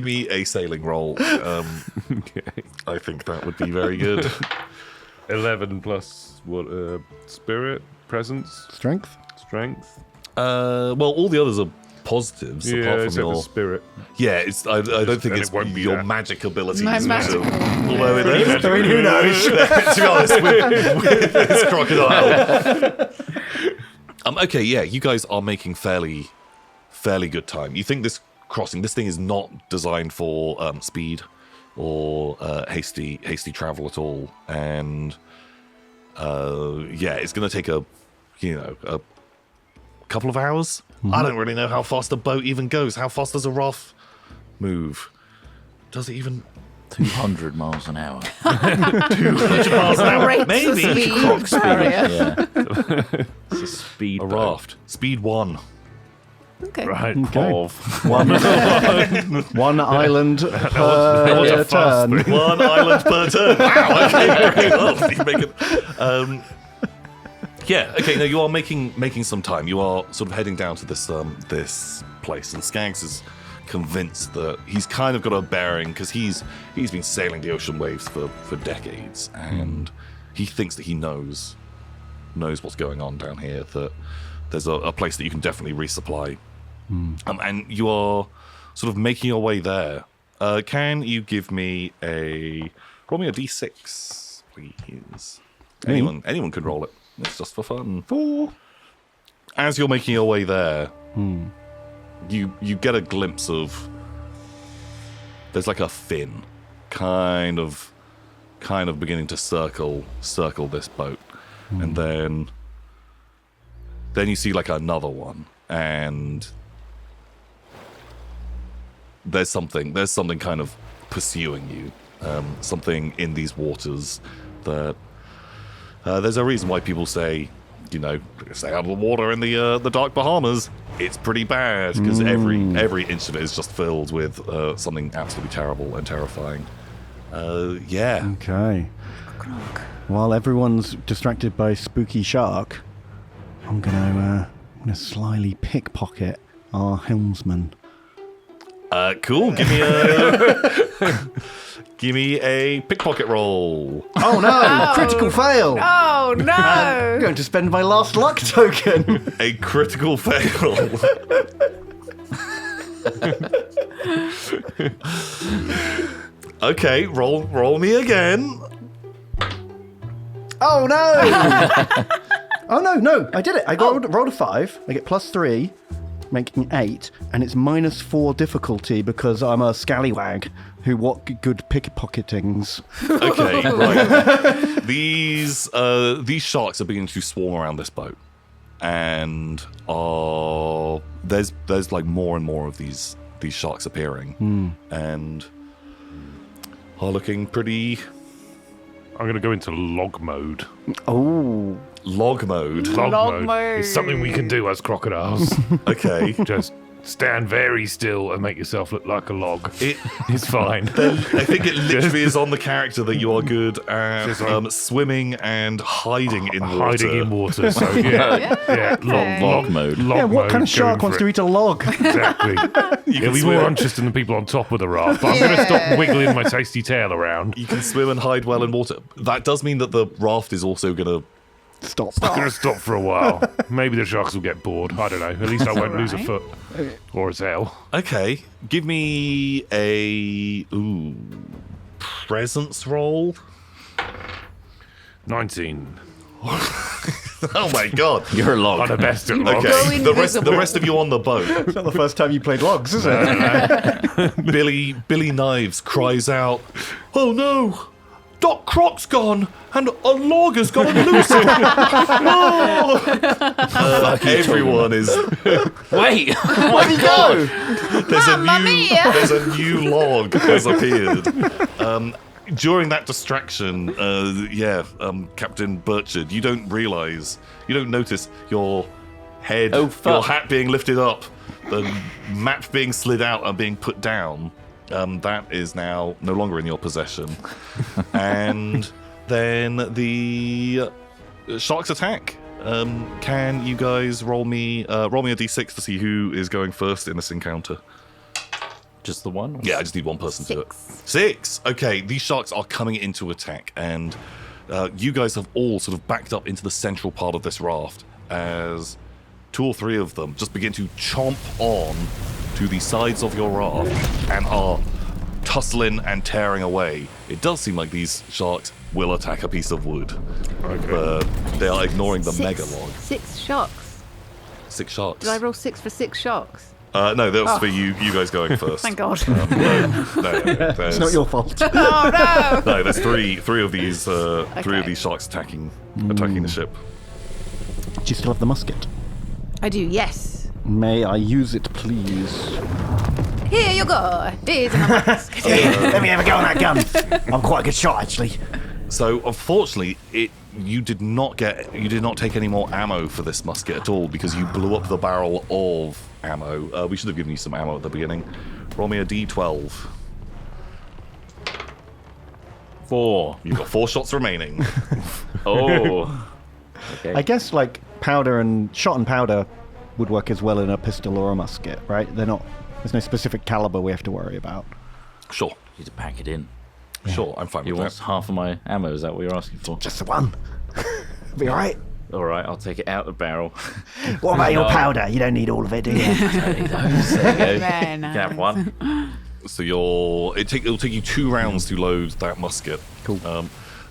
me a sailing roll. I think that would be very good. 11 plus what? Spirit, presence, Strength? strength. Well, all the others are positives Yeah, apart from except your. for spirit. Yeah, it's. I don't think And it's it won't be your that. magic abilities. My which magic- are- although it is. I mean, who knows? To be honest, with this crocodile. Okay, yeah, you guys are making fairly good time. You think this crossing, this thing is not designed for speed or hasty travel at all, and yeah, it's going to take a couple of hours. I don't really know how fast a boat even goes. How fast does a raft move? Does it even? 200 miles an hour. 200 miles an hour? Breaks the Maybe. speed Croc speed. barrier. Yeah. It's a speed A boat raft. Speed 1. Okay. Right. Okay. of One island was per a fast turn. thing. 1 island per turn. Wow, okay, great. Well, you make it. Yeah, okay, no, you are making some time. You are sort of heading down to this place, and Skaggs is convinced that he's kind of got a bearing, because he's been sailing the ocean waves for decades, and he thinks that he knows what's going on down here, that there's a place that you can definitely resupply. And you are sort of making your way there. Can you give me roll me a d6, please? Anyone could roll it. It's just for fun. 4. As you're making your way there, you get a glimpse of, there's like a fin, kind of beginning to circle this boat, and then you see like another one, and there's something kind of pursuing you, something in these waters that there's a reason why people say, stay out of the water in the dark Bahamas. It's pretty bad, because every inch of it is just filled with something absolutely terrible and terrifying. Yeah. Okay. While everyone's distracted by spooky shark, I'm gonna slyly pickpocket our helmsman. Cool. Give me a pickpocket roll. Oh no! Critical fail! Oh no! I'm going to spend my last luck token. A critical fail. Okay, roll me again. Oh no! Oh no! I did it. I rolled a 5. I get +3, making 8, and it's -4 difficulty because I'm a scallywag who good pickpocketings. Okay, right. These sharks are beginning to swarm around this boat, and there's like more and more of these sharks appearing, and are looking pretty. I'm going to go into log mode. Oh. Log mode. Log mode is something we can do as crocodiles. Okay. Just stand very still and make yourself look like a log. It's fine. I think it literally is on the character that you are good at Just like- swimming and hiding in water. Hiding in water. So yeah, log mode. Yeah, what kind of shark wants to eat a log? Exactly. It'll be more interesting than people on top of the raft. But I'm going to stop wiggling my tasty tail around. You can swim and hide well in water. That does mean that the raft is also going to Stop. I'm going to stop for a while. Maybe the sharks will get bored. I don't know. At least I won't lose a alright. foot or a tail. Okay, give me a presence roll. 19. Oh my god. You're a log. I'm the best at logs. Okay, Go the invisible. rest of you on the boat. It's not the first time you played logs, is it? Billy Knives cries out, "Oh no! Doc Croc's gone, and a log has gone loose." Everyone is. Wait! Where'd he go? There's a new log has appeared. During that distraction, Captain Burchard, you don't notice your head, Oh, your fuck. hat being lifted up, the map being slid out and being put down. That is now no longer in your possession. And then the sharks attack. Can you guys roll me a d6 to see who is going first in this encounter? Just the one? Yeah, I just need one person to do it. 6. Okay, these sharks are coming into attack, and you guys have all sort of backed up into the central part of this raft as 2 or 3 of them just begin to chomp on to the sides of your raft and are tussling and tearing away. It does seem like these sharks will attack a piece of wood, but they are ignoring the mega log. 6 sharks. 6 sharks. Did I roll 6 for 6 sharks? No, that was for you guys going first. Thank God. No, It's not your fault. Oh no! No, there's three of these sharks attacking the ship. Do you still have the musket? I do, yes. May I use it, please? Here you go. Here's my mask. Let me have a go on that gun. I'm quite a good shot, actually. So unfortunately, you did not take any more ammo for this musket at all because you blew up the barrel of ammo. We should have given you some ammo at the beginning. Roll me a d12. 4. You've got 4 shots remaining. Oh. Okay. I guess like powder and shot and powder would work as well in a pistol or a musket, right? There's no specific caliber we have to worry about. Sure, Need to pack it in. sure, I'm fine You with want that. half of my ammo? Is that what you're asking for? Just the one. Be alright. All right, I'll take it out the barrel. What about your No. powder? You don't need all of it, do you? There you go. Very You can have one. So it'll take you 2 rounds to load that musket. Cool.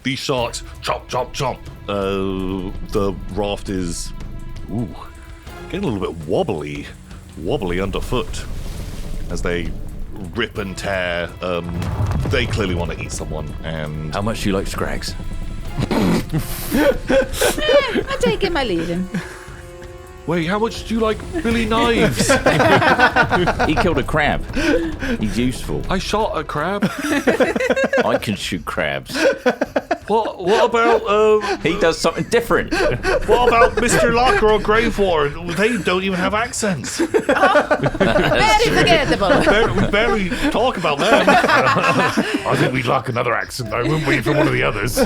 These sharks chomp, chomp, chomp. The raft is getting a little bit wobbly underfoot as they rip and tear. They clearly want to eat someone, and How much do you like Scrags? I'm taking my leaving. wait, how much do you like Billy Knives? He killed a crab. He's useful. I shot a crab. I can shoot crabs. What about He does something different. what about Mr. Locker or Graveward? They don't even have accents. Very forgettable. We barely talk about them. I think we'd like another accent, though, wouldn't we, from one of the others?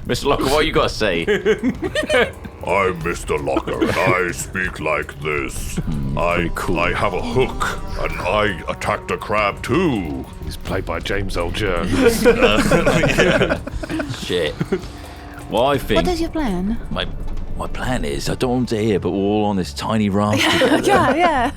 Mr. Locker, what you got to say? I'm Mr. Locker, and I speak like this. I have a hook, and I attacked a crab too. He's played by James L. Jones. Shit. Well, I think What is your plan? my plan is I don't want them to hear, but we're all on this tiny raft together. Yeah.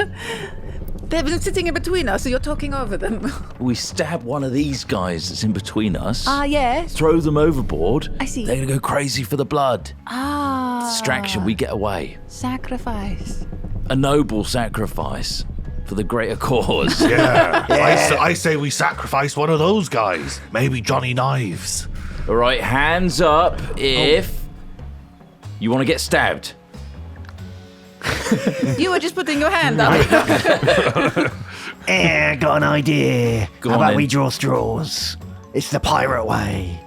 They've been sitting in between us, so you're talking over them. We stab one of these guys that's in between us. Yes. Throw them overboard. I see. They're gonna go crazy for the blood. Distraction. We get away. Sacrifice. A noble sacrifice for the greater cause. Yeah. I say we sacrifice one of those guys. Maybe Johnny Knives. All right, hands up if you want to get stabbed. You were just putting your hand up. Got an idea. Go How on about then. we draw straws? It's the pirate way.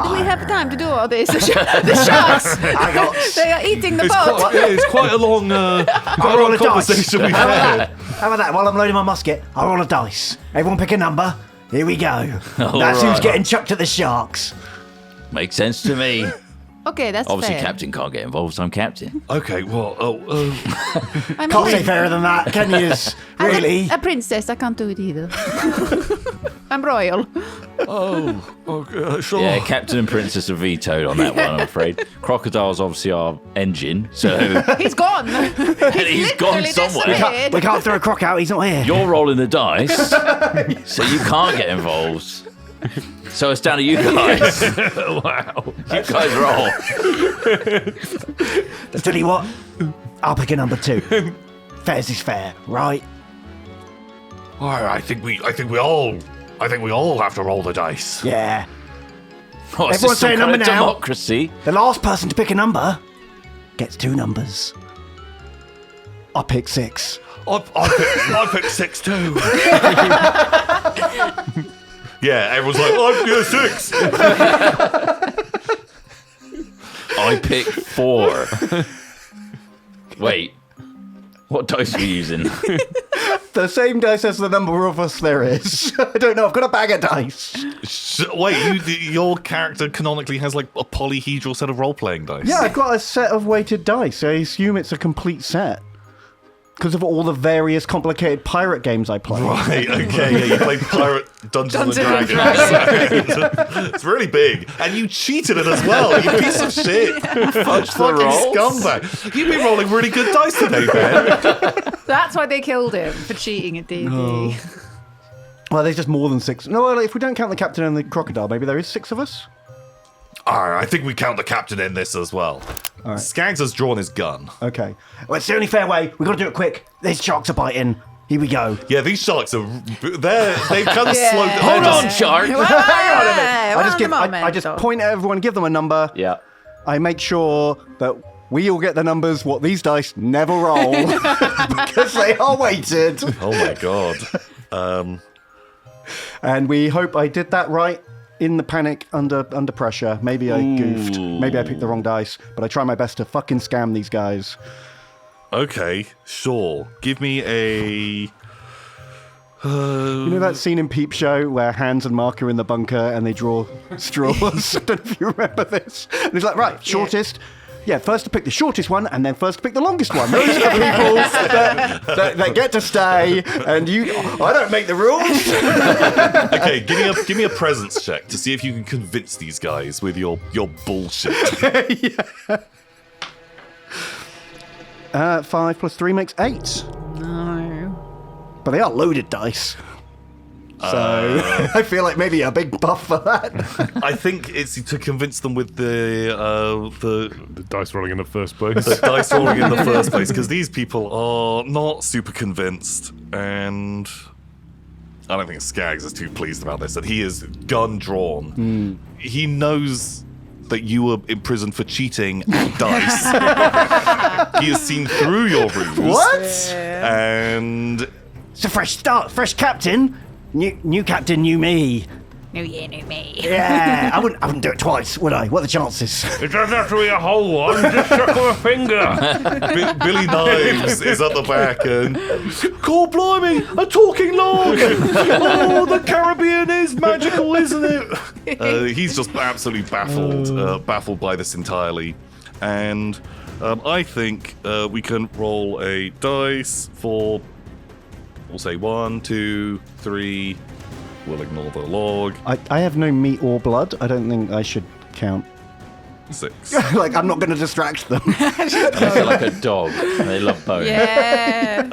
Do we have time to do all this? The sharks. I got. They are eating the It's boat. quite a long, I'll roll a dice. conversation we've How about had. that? How about that? While I'm loading my musket, I'll roll a dice. Everyone pick a number. Here we go. That's who's right. getting chucked at the sharks. Makes sense to me. Okay, that's Obviously, fair. captain can't get involved, so I'm captain. Okay, well, I mean, Can't say fairer than that, can you? I'm Really? a princess. I can't do it either. I'm royal. Sure. Yeah, Captain and Princess are vetoed on that one, I'm afraid. Crocodile's obviously our engine, so He's gone. he's gone literally somewhere. disappeared. We can't throw a croc out. He's not here. You're rolling the dice, so you can't get involved. So it's down to you guys. Wow. You guys roll. Tell you what, I'll pick a number 2. Fair's is fair, right? I think we all have to roll the dice. Yeah. Oh, Everyone say a kind number of now. democracy. The last person to pick a number gets 2 numbers. I pick 6. I picked 6 too. Yeah, everyone's like, I picked 6. I pick 4. Wait, what dice are you using? The same dice as the number of us there is. I don't know. I've got a bag of dice. Wait, your character canonically has like a polyhedral set of role-playing dice. Yeah, I've got a set of weighted dice. I assume it's a complete set. Because of all the various complicated pirate games I play. Right, okay, yeah, you play Pirate Dungeons and Dragons. It's really big. And you cheated it as well, you piece of shit. Fudge the Fucking rolls. scumbag. You've been rolling really good dice today, Ben. That's why they killed him, for cheating at D&D. Well, there's just more than 6. No, well, if we don't count the captain and the crocodile, maybe there is 6 of us? I think we count the captain in this as well. right. Skaggs has drawn his gun. Okay. Well, it's the only fair way. We've got to do it quick. These sharks are biting. Here we go. Yeah, these sharks are... They've kind of Yeah. slowed... Hold on, shark. Hang on a minute. One I just moment. point at everyone, give them a number. Yeah. I make sure that we all get the numbers what these dice never roll because they are weighted. Oh my god. And we hope I did that right in the panic under pressure. Maybe I goofed. Maybe I picked the wrong dice, but I try my best to fucking scam these guys. Okay, sure. Give me a... You know that scene in Peep Show where Hans and Mark are in the bunker and they draw straws? I don't know if you remember this. And he's like, right, shortest. Yeah, first to pick the shortest one and then first to pick the longest one. Those are the people that get to stay, and I don't make the rules. Okay, give me a presence check to see if you can convince these guys with your bullshit. 5 plus 3 makes 8. No. But they are loaded dice. So I feel like maybe a big buff for that. I think it's to convince them with the dice rolling in the first place. dice rolling in the first place, because these people are not super convinced, and I don't think Skaggs is too pleased about this, that he is gun drawn. He knows that you were imprisoned for cheating at dice. He has seen through your ruse. What? And It's a fresh start, fresh captain. New captain, new me. New year, new me. Yeah, I wouldn't do it twice, would I? What are the chances? It doesn't have to be a whole one. Just chuckle a finger. Billy Knives is at the back and... God blimey, a talking log! Oh, the Caribbean is magical, isn't it? He's just absolutely baffled by this entirely. And I think we can roll a dice for... We'll say 1, 2, 3... We'll ignore the log. I have no meat or blood. I don't think I should count. 6. Like, I'm not going to distract them. I feel like a dog. They love bone. Yeah.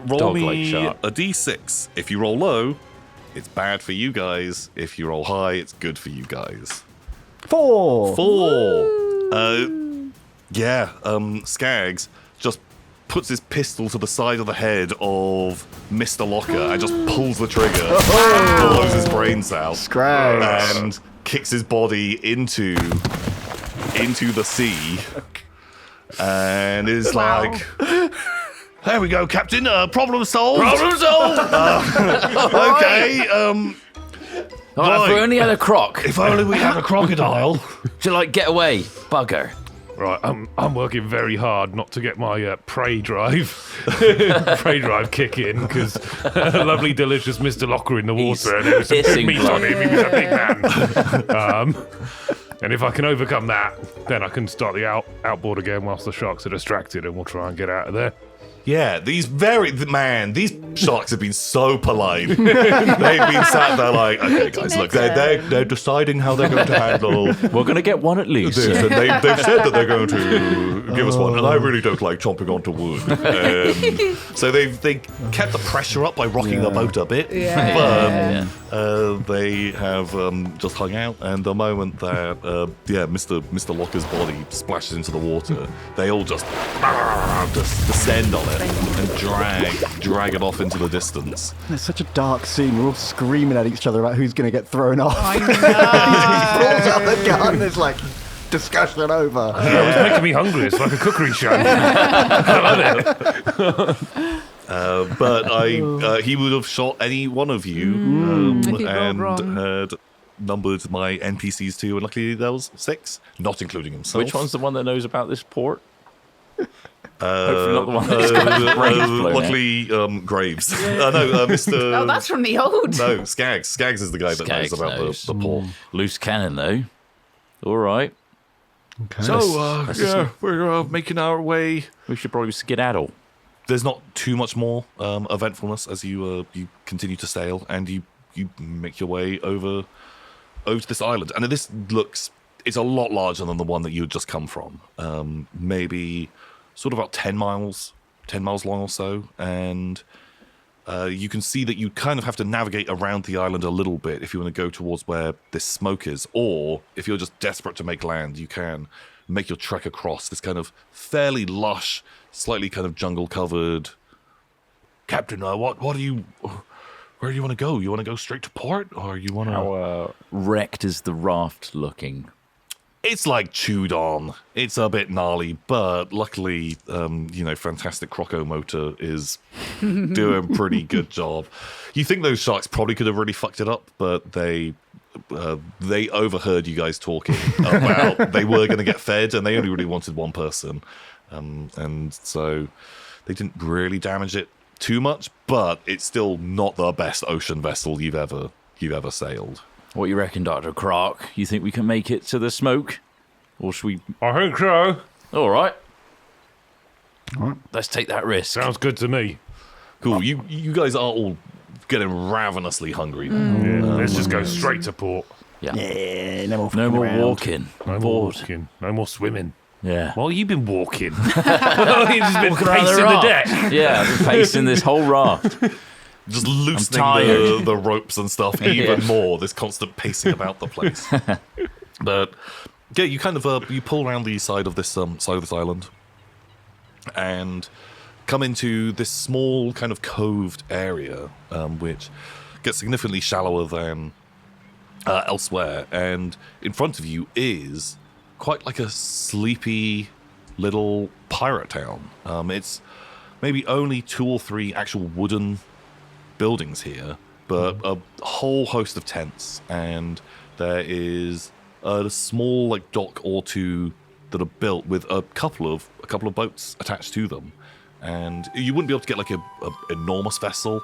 Roll Dog-like me shark. a d6. If you roll low, it's bad for you guys. If you roll high, it's good for you guys. 4. 4. Skaggs just puts his pistol to the side of the head of Mr. Locker and just pulls the trigger, and blows his brains out, Scrags. and kicks his body into the sea, and is like, "There we go, Captain. Problem solved. Problem solved! Okay. If we only had a croc If only we had a crocodile." to get away, bugger. Right, I'm working very hard not to get my prey drive kick in, because lovely, delicious Mr. Locker in the water, and there was some good hissing meat blood. on him. He was a big man. And if I can overcome that, then I can start the outboard again whilst the sharks are distracted, and we'll try and get out of there. Yeah, these sharks have been so polite. They've been sat there like, okay, guys, look, they're deciding how they're going to handle We're going to get one at least. this, and they've said that they're going to give us one, and I really don't like chomping onto wood. So they kept the pressure up by rocking the boat a bit, but they have just hung out. And the moment that Mr. Locker's body splashes into the water, they all just descend on it and drag it off into the distance. It's such a dark scene. We're all screaming at each other about who's going to get thrown off. I know. He pulls out the gun. It's like discussion over. It was making me hungry. It's like a cookery show. I love it. But he would have shot any one of you if he rolled and wrong. had numbered my NPCs too, and luckily there was 6, not including himself. Which one's the one that knows about this port? Hopefully not the one that's got his brains blown out. luckily, Graves. No, Mr. Oh, that's from the old. No, Skaggs. Skaggs is the guy that knows Skaggs about knows. the port. Loose cannon, though. All right. Okay. So, we're making our way. We should probably skedaddle. There's not too much more eventfulness as you continue to sail, and you make your way over to this island. And it's a lot larger than the one that you had just come from. Maybe sort of about 10 miles long or so, and you can see that you kind of have to navigate around the island a little bit if you want to go towards where this smoke is, or if you're just desperate to make land, you can make your trek across this kind of fairly lush, slightly kind of jungle-covered. Captain, where do you want to go? You want to go straight to port, or you want to? How wrecked is the raft looking? It's like chewed on. It's a bit gnarly, but luckily, Fantastic Croco Motor is doing a pretty good job. You think those sharks probably could have really fucked it up, but they overheard you guys talking about they were going to get fed, and they only really wanted one person, and so they didn't really damage it too much. But it's still not the best ocean vessel you've ever sailed. What you reckon, Dr. Croc? You think we can make it to the smoke? Or should we... I think so. All right. Let's take that risk. Sounds good to me. Cool. You guys are all getting ravenously hungry now. Yeah, let's just go straight to port. Yeah. Yeah, no more, No more around. walking. No more Bored. walking. No more swimming. Yeah. Well, you've been walking. You've just been Walking around pacing the raft. deck. Yeah, I've been pacing this whole raft. Just loosening tired. the ropes and stuff even more. This constant pacing about the place. But yeah, you kind of you pull around the side of this island and come into this small kind of coved area, which gets significantly shallower than elsewhere. And in front of you is quite like a sleepy little pirate town. It's maybe only 2 or 3 actual wooden buildings here, but a whole host of tents, and there is a small like dock or 2 that are built with a couple of boats attached to them, and you wouldn't be able to get like a enormous vessel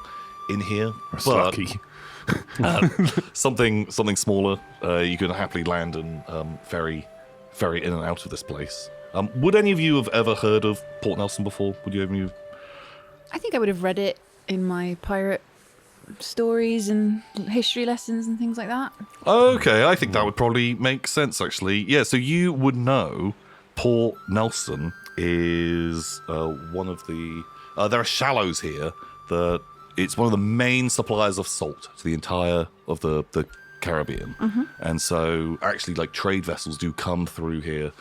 in here, That's but lucky. something smaller you can happily land and ferry in and out of this place. Would any of you have ever heard of Port Nelson before? Would you ever? I think I would have read it in my pirate stories and history lessons and things like that. Okay, I think that would probably make sense, actually. Yeah, so you would know Port Nelson is one of the... there are shallows here that it's one of the main suppliers of salt to the entire of the Caribbean. And so actually like trade vessels do come through here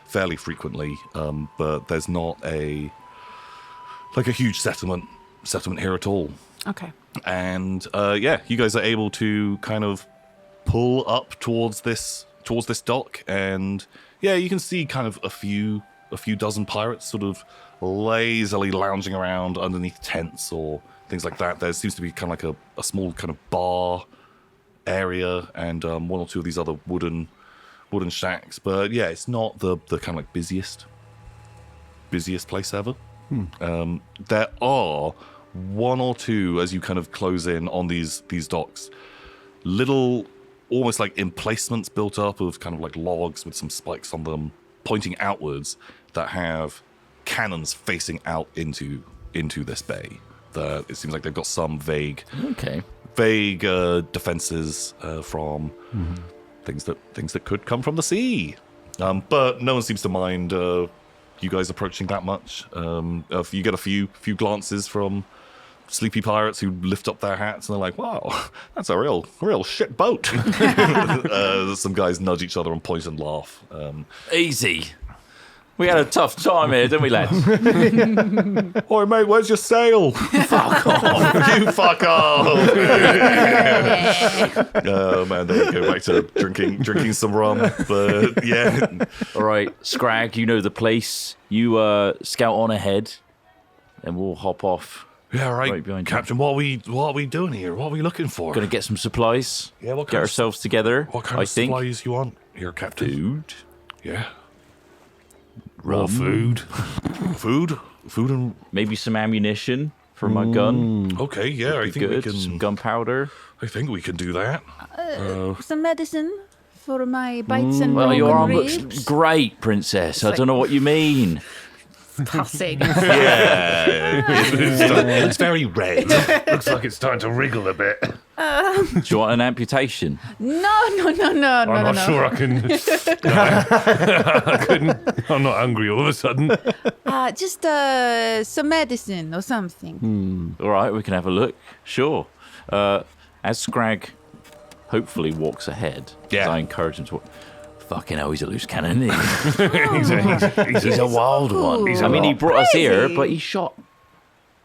fairly frequently, but there's not a huge settlement here at all. Okay. And you guys are able to kind of pull up towards this dock, and you can see kind of a few dozen pirates sort of lazily lounging around underneath tents or things like that. There seems to be kind of like a small kind of bar area and 1 or 2 of these other wooden shacks. But yeah, it's not the kind of like busiest place ever. There are 1 or 2 as you kind of close in on these docks, little almost like emplacements built up of kind of like logs with some spikes on them pointing outwards that have cannons facing out into into this bay. It seems like they've got some vague defenses from things that could come from the sea. But no one seems to mind you guys approaching that much. If you get a few glances from sleepy pirates who lift up their hats and they're like, "Wow, that's a real shit boat." Some guys nudge each other and point and laugh. Easy. We had a tough time here, didn't we, lads? Oi, mate, where's your sail? Fuck off. You fuck off. Oh, man, then we go back to drinking some rum. But, yeah. All right, Scrag, you know the place. You scout on ahead, and we'll hop off. Yeah, right. Right behind you. Captain, what are we doing here? What are we looking for? Gonna get some supplies. Yeah, what get kind of- ourselves together. What kind I of think. supplies you want here, Captain? Food. Yeah. Raw food. Food and... Maybe some ammunition for my gun. Okay, yeah, I Be think we good. can... Some gunpowder. I think we can do that. Some medicine for my bites and Well, your arm ribs. looks great, Princess. I don't know what you mean. Tossing. It looks very red. Looks like it's starting to wriggle a bit. Do you want an amputation? No. I'm not sure I can. I couldn't. I'm not hungry all of a sudden. Just some medicine or something. All right, we can have a look. Sure. As Scrag hopefully walks ahead, 'cause Yeah. I encourage him to walk. Fucking hell, he's a loose cannon, isn't he? He's a wild one. He's I mean, he brought us here, crazy. but he shot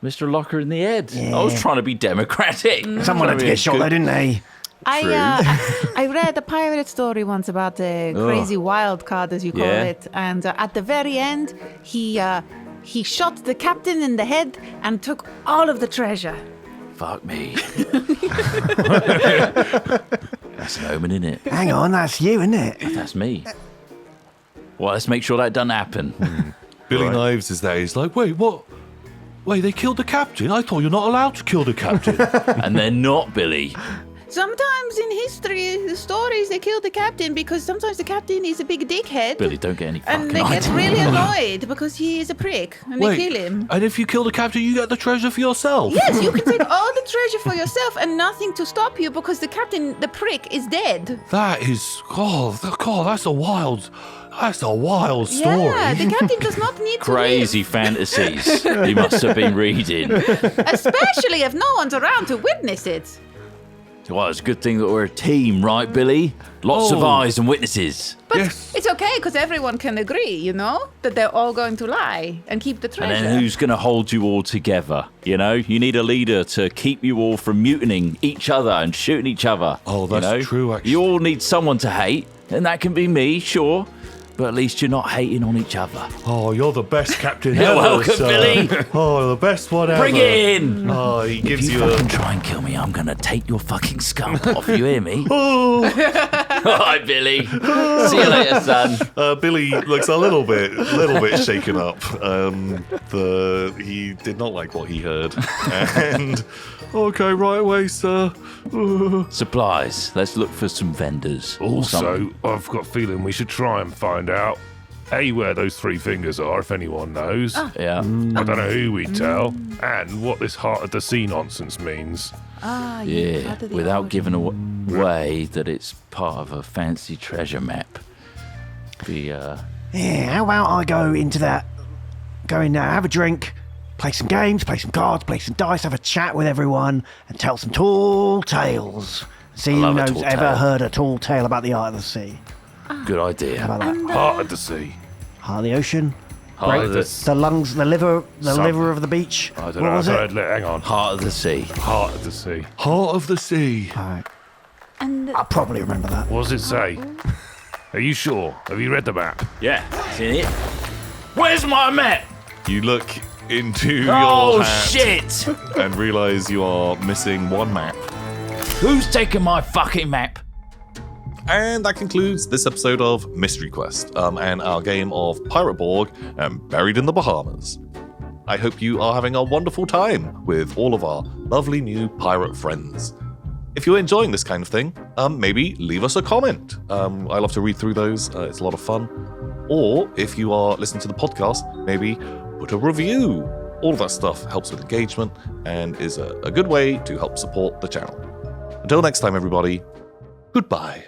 Mr. Locker in the head. I was trying to be democratic. Someone had to get shot, though, didn't they? I read a pirate story once about a crazy wild card, as you call Yeah. it, and at the very end, he shot the captain in the head and took all of the treasure. Fuck me. That's an omen, innit? Hang on, that's you, isn't it? That's me. Well, let's make sure that doesn't happen. Billy Knives is there. He's like, wait, what? Wait, they killed the captain? I thought you're not allowed to kill the captain. And they're not, Billy. Sometimes in history, the stories, they kill the captain because sometimes the captain is a big dickhead. Billy, don't get any And fucking they get ideas. really annoyed because he is a prick and Wait, they kill him. and if you kill the captain, you get the treasure for yourself? Yes, you can take all the treasure for yourself and nothing to stop you because the captain, the prick, is dead. That is... God, that's a wild story. Yeah, the captain does not need Crazy fantasies he must have been reading. to live, especially if no one's around to witness it. Well, it's a good thing that we're a team, right, Billy? Lots of eyes and witnesses. But Yes. it's okay because everyone can agree, you know, that they're all going to lie and keep the And treasure. then who's going to hold you all together? You know, you need a leader to keep you all from mutinying each other and shooting each other. Oh, that's you know? true, actually. You all need someone to hate, and that can be me, sure. But at least you're not hating on each other. Oh, you're the best captain You're ever, welcome, sir. Billy. Oh, the best one ever. Bring it in! Oh, he If gives you you a... fucking try and kill me, I'm going to take your fucking skull off. You hear me? Oh, All right, Billy. See you later, son. Billy looks a little bit shaken up. He did not like what he heard. And okay, right away, sir. Supplies. Let's look for some vendors. or Also, something. I've got a feeling we should try and find out where those three fingers are, if anyone knows. Yeah. I don't know who we tell, and what this heart of the sea nonsense means. Yeah, How do they without all- giving away that it's part of a fancy treasure map. Yeah, how about I go in there, have a drink, play some games, play some cards, play some dice, have a chat with everyone, and tell some tall tales. See who love a knows tall ever tale. heard a tall tale about the Heart of the Sea. Good idea. How about that? Heart of the sea. Heart of the ocean, Heart of the, the lungs, the liver Something. of the beach. I don't What know. was it? Hang on. heart of the sea. Heart of the sea. Heart of the sea. All right, And I'll probably remember that. What does it say? Are you sure? Have you read the map? Yeah, it's in it. Where's my map? You look into Oh, your hat shit! and realise you are missing one map. Who's taking my fucking map? And that concludes this episode of Mystery Quest and our game of Pirate Borg and Buried in the Bahamas. I hope you are having a wonderful time with all of our lovely new pirate friends. If you're enjoying this kind of thing, maybe leave us a comment. I love to read through those. It's a lot of fun. Or if you are listening to the podcast, maybe put a review All of that stuff helps with engagement and is a good way to help support the channel. Until next time, everybody, goodbye.